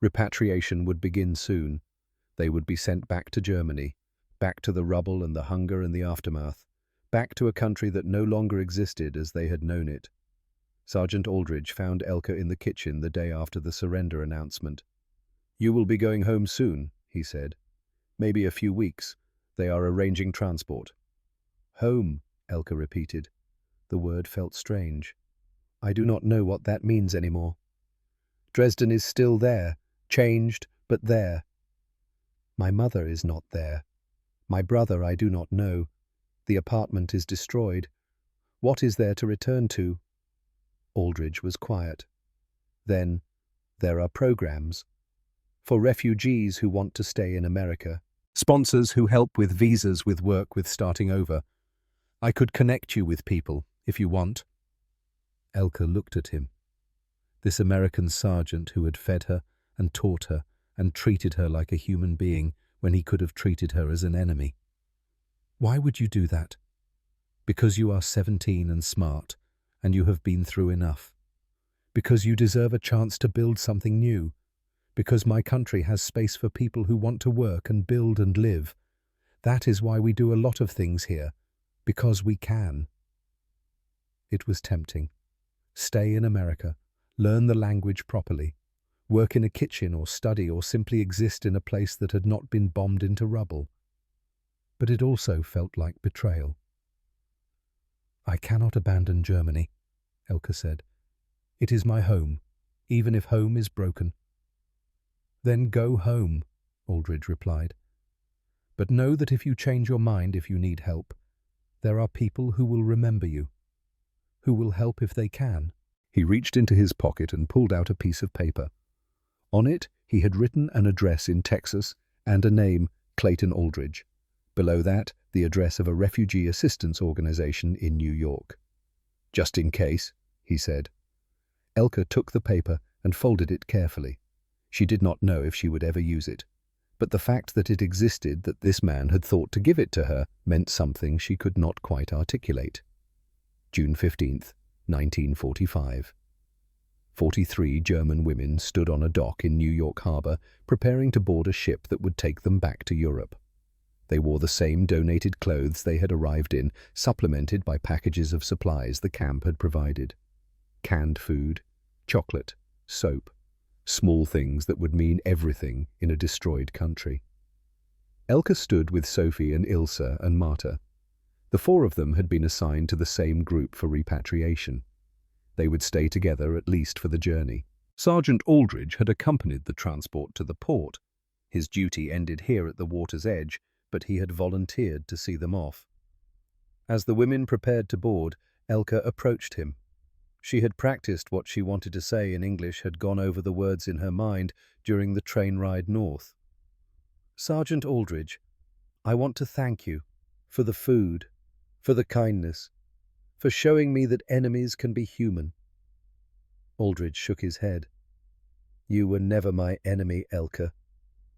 Repatriation would begin soon. They would be sent back to Germany, back to the rubble and the hunger and the aftermath, back to a country that no longer existed as they had known it. Sergeant Aldridge found Elke in the kitchen the day after the surrender announcement. "You will be going home soon," he said. "Maybe a few weeks. They are arranging transport." "Home," Elke repeated. The word felt strange. "I do not know what that means anymore. Dresden is still there, changed, but there. My mother is not there. My brother I do not know. The apartment is destroyed. What is there to return to?" Aldridge was quiet. "Then, there are programs. For refugees who want to stay in America. Sponsors who help with visas, with work, with starting over. I could connect you with people, if you want." Elke looked at him. This American sergeant who had fed her and taught her and treated her like a human being when he could have treated her as an enemy. "Why would you do that?" "Because you are 17 and smart, and you have been through enough. Because you deserve a chance to build something new. Because my country has space for people who want to work and build and live. That is why we do a lot of things here. Because we can." It was tempting. Stay in America, learn the language properly, work in a kitchen or study or simply exist in a place that had not been bombed into rubble. But it also felt like betrayal. "I cannot abandon Germany," Elke said. "It is my home, even if home is broken." "Then go home," Aldridge replied. "But know that if you change your mind, if you need help, there are people who will remember you, who will help if they can." He reached into his pocket and pulled out a piece of paper. On it, he had written an address in Texas and a name, Clayton Aldridge. Below that, the address of a refugee assistance organization in New York. "Just in case," he said. Elke took the paper and folded it carefully. She did not know if she would ever use it, but the fact that it existed, that this man had thought to give it to her, meant something she could not quite articulate. June 15th, 1945. 43 German women stood on a dock in New York Harbor, preparing to board a ship that would take them back to Europe. They wore the same donated clothes they had arrived in, supplemented by packages of supplies the camp had provided. Canned food, chocolate, soap, small things that would mean everything in a destroyed country. Elke stood with Sophie and Ilse and Marta. The four of them had been assigned to the same group for repatriation. They would stay together at least for the journey. Sergeant Aldridge had accompanied the transport to the port. His duty ended here at the water's edge, but he had volunteered to see them off. As the women prepared to board, Elke approached him. She had practiced what she wanted to say in English, had gone over the words in her mind during the train ride north. Sergeant Aldridge, I want to thank you for the food, for the kindness, for showing me that enemies can be human. Aldridge shook his head. You were never my enemy, Elka.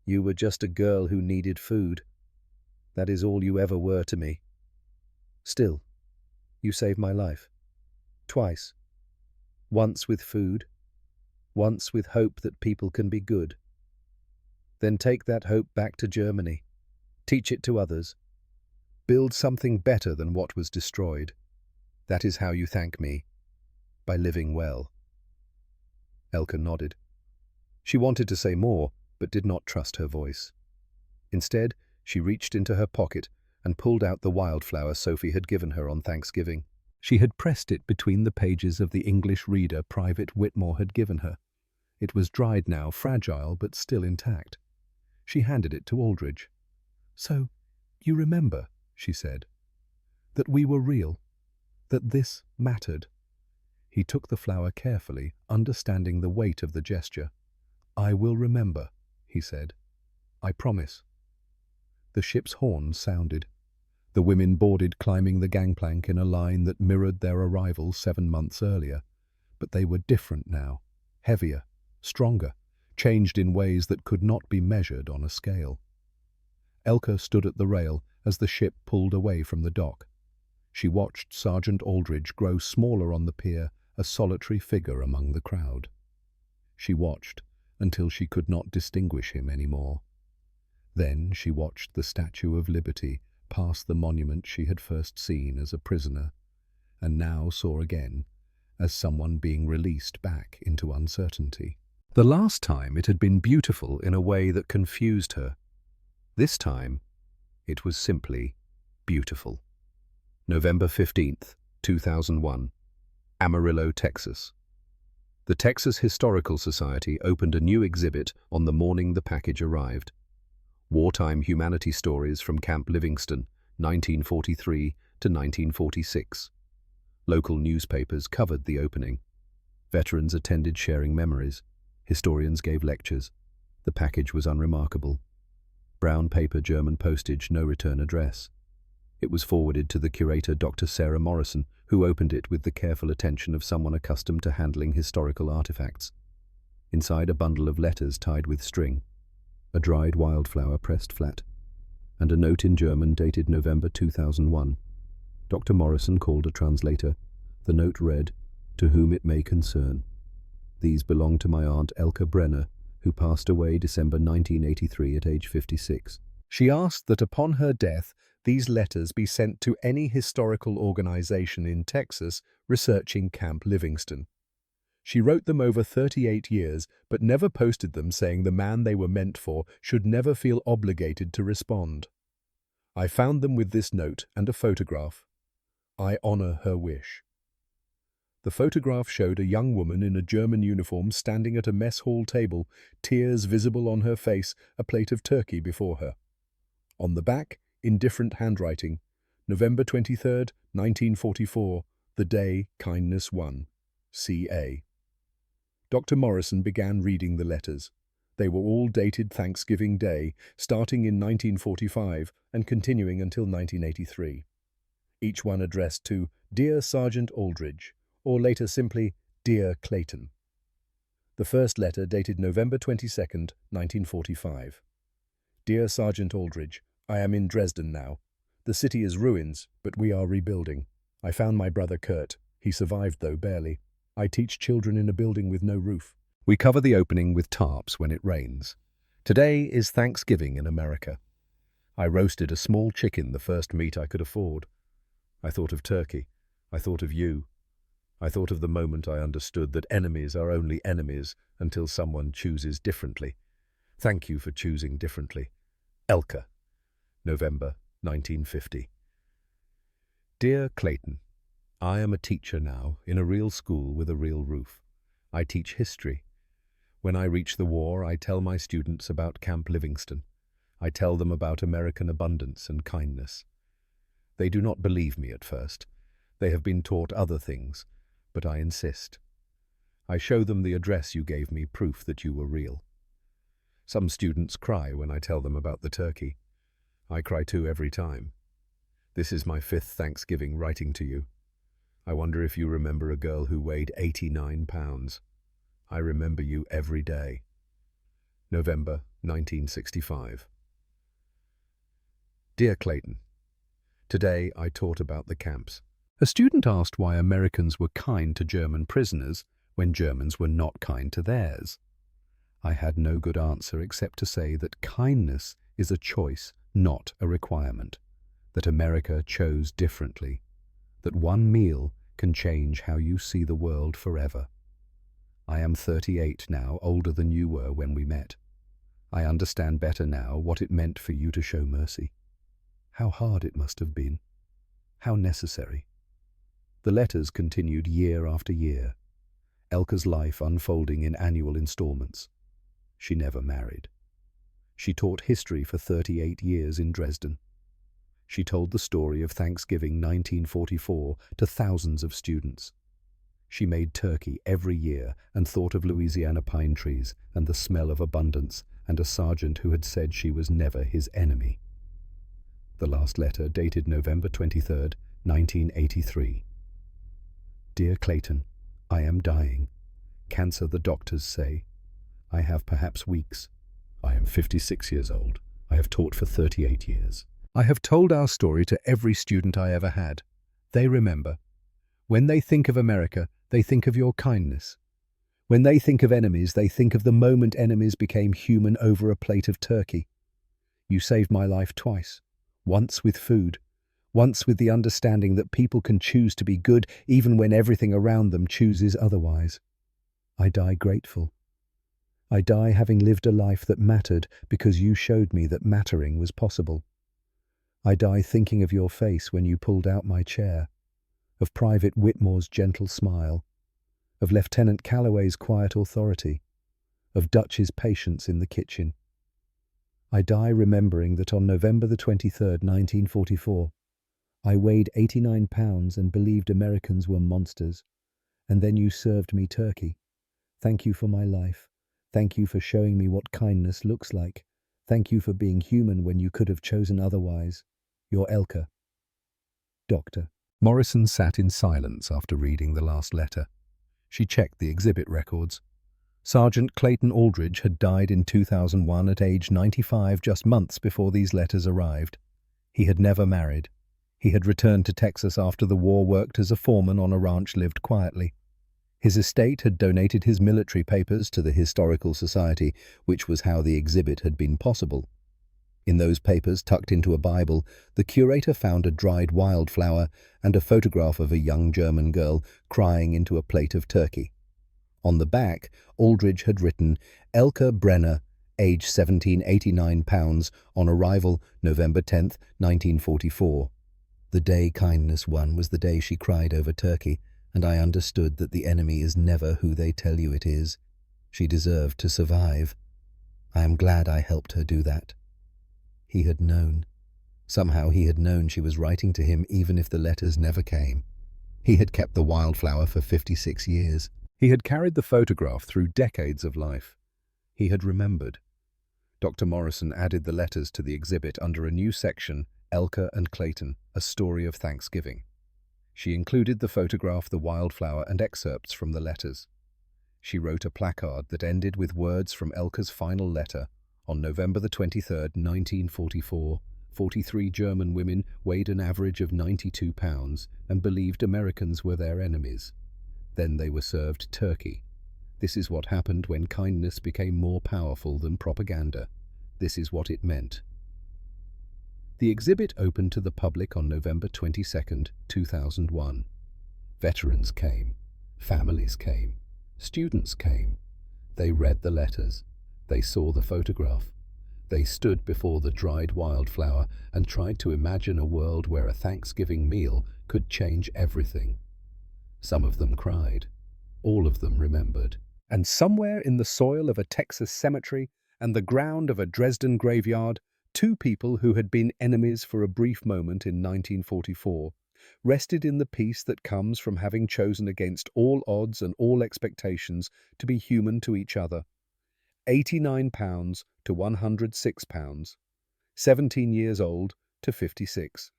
You were just a girl who needed food. That is all you ever were to me. Still, you saved my life. Twice. Once with food, once with hope that people can be good. Then take that hope back to Germany. Teach it to others. Build something better than what was destroyed. That is how you thank me, by living well. Elka nodded. She wanted to say more, but did not trust her voice. Instead, she reached into her pocket and pulled out the wildflower Sophie had given her on Thanksgiving. She had pressed it between the pages of the English reader Private Whitmore had given her. It was dried now, fragile but still intact. She handed it to Aldridge. So, you remember, she said, that we were real, that this mattered. He took the flower carefully, understanding the weight of the gesture. I will remember, he said. I promise. The ship's horn sounded. The women boarded, climbing the gangplank in a line that mirrored their arrival 7 months earlier. But they were different now, heavier, stronger, changed in ways that could not be measured on a scale. Elka stood at the rail as the ship pulled away from the dock. She watched Sergeant Aldridge grow smaller on the pier, a solitary figure among the crowd. She watched until she could not distinguish him anymore. Then she watched the Statue of Liberty pass the monument she had first seen as a prisoner, and now saw again as someone being released back into uncertainty. The last time it had been beautiful in a way that confused her. This time, it was simply beautiful. November 15th, 2001, Amarillo, Texas. The Texas Historical Society opened a new exhibit on the morning the package arrived. Wartime Humanity Stories from Camp Livingston, 1943 to 1946. Local newspapers covered the opening. Veterans attended, sharing memories. Historians gave lectures. The package was unremarkable. Brown paper, German postage, no return address. It was forwarded to the curator, Dr. Sarah Morrison, who opened it with the careful attention of someone accustomed to handling historical artifacts. Inside, a bundle of letters tied with string, a dried wildflower pressed flat, and a note in German dated November 2001. Dr. Morrison called a translator. The note read, "To whom it may concern. These belong to my aunt Elka Brenner, who passed away December 1983 at age 56. She asked that upon her death, these letters be sent to any historical organization in Texas researching Camp Livingston. She wrote them over 38 years, but never posted them, saying the man they were meant for should never feel obligated to respond. I found them with this note and a photograph. I honor her wish." The photograph showed a young woman in a German uniform standing at a mess hall table, tears visible on her face, a plate of turkey before her. On the back, in different handwriting, November 23rd, 1944, the day kindness won. C.A. Dr. Morrison began reading the letters. They were all dated Thanksgiving Day, starting in 1945 and continuing until 1983. Each one addressed to Dear Sergeant Aldridge, or later simply Dear Clayton. The first letter dated November 22nd, 1945. Dear Sergeant Aldridge, I am in Dresden now. The city is ruins, but we are rebuilding. I found my brother Kurt. He survived, though barely. I teach children in a building with no roof. We cover the opening with tarps when it rains. Today is Thanksgiving in America. I roasted a small chicken, the first meat I could afford. I thought of turkey. I thought of you. I thought of the moment I understood that enemies are only enemies until someone chooses differently. Thank you for choosing differently. Elka. November 1950. Dear Clayton, I am a teacher now in a real school with a real roof. I teach history. When I reach the war, I tell my students about Camp Livingston. I tell them about American abundance and kindness. They do not believe me at first. They have been taught other things, but I insist. I show them the address you gave me, proof that you were real. Some students cry when I tell them about the turkey. I cry too every time. This is my 5th Thanksgiving writing to you. I wonder if you remember a girl who weighed 89 pounds. I remember you every day. November 1965. Dear Clayton, today I taught about the camps. A student asked why Americans were kind to German prisoners when Germans were not kind to theirs. I had no good answer except to say that kindness is a choice, not a requirement, that America chose differently, that one meal can change how you see the world forever. I am 38 now, older than you were when we met. I understand better now what it meant for you to show mercy. How hard it must have been. How necessary. The letters continued year after year, Elka's life unfolding in annual installments. She never married. She taught history for 38 years in Dresden. She told the story of Thanksgiving 1944 to thousands of students. She made turkey every year and thought of Louisiana pine trees and the smell of abundance and a sergeant who had said she was never his enemy. The last letter dated November 23, 1983. Dear Clayton, I am dying. Cancer, the doctors say. I have perhaps weeks. I am 56 years old. I have taught for 38 years. I have told our story to every student I ever had. They remember. When they think of America, they think of your kindness. When they think of enemies, they think of the moment enemies became human over a plate of turkey. You saved my life twice. Once with food. Once with the understanding that people can choose to be good even when everything around them chooses otherwise. I die grateful. I die having lived a life that mattered because you showed me that mattering was possible. I die thinking of your face when you pulled out my chair, of Private Whitmore's gentle smile, of Lieutenant Calloway's quiet authority, of Dutch's patience in the kitchen. I die remembering that on November the 23rd, 1944, I weighed 89 pounds and believed Americans were monsters, and then you served me turkey. Thank you for my life. Thank you for showing me what kindness looks like. Thank you for being human when you could have chosen otherwise. Your Elka. Doctor. Morrison sat in silence after reading the last letter. She checked the exhibit records. Sergeant Clayton Aldridge had died in 2001 at age 95, just months before these letters arrived. He had never married. He had returned to Texas after the war, worked as a foreman on a ranch, lived quietly. His estate had donated his military papers to the Historical Society, which was how the exhibit had been possible. In those papers, tucked into a Bible, the curator found a dried wildflower and a photograph of a young German girl crying into a plate of turkey. On the back, Aldridge had written, Elka Brenner, age 17, 89 pounds, on arrival November 10, 1944. The day kindness won was the day she cried over turkey, and I understood that the enemy is never who they tell you it is. She deserved to survive. I am glad I helped her do that. He had known. Somehow he had known she was writing to him even if the letters never came. He had kept the wildflower for 56 years. He had carried the photograph through decades of life. He had remembered. Dr. Morrison added the letters to the exhibit under a new section, Elka and Clayton, A Story of Thanksgiving. She included the photograph, the wildflower, and excerpts from the letters. She wrote a placard that ended with words from Elka's final letter. On November the 23rd, 1944, 43 German women weighed an average of 92 pounds and believed Americans were their enemies. Then they were served turkey. This is what happened when kindness became more powerful than propaganda. This is what it meant. The exhibit opened to the public on November 22, 2001. Veterans came. Families came. Students came. They read the letters. They saw the photograph. They stood before the dried wildflower and tried to imagine a world where a Thanksgiving meal could change everything. Some of them cried. All of them remembered. And somewhere in the soil of a Texas cemetery and the ground of a Dresden graveyard, two people who had been enemies for a brief moment in 1944 rested in the peace that comes from having chosen against all odds and all expectations to be human to each other. £89 to £106, 17 years old to 56.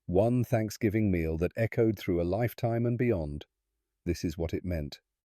One Thanksgiving meal that echoed through a lifetime and beyond. This is what it meant.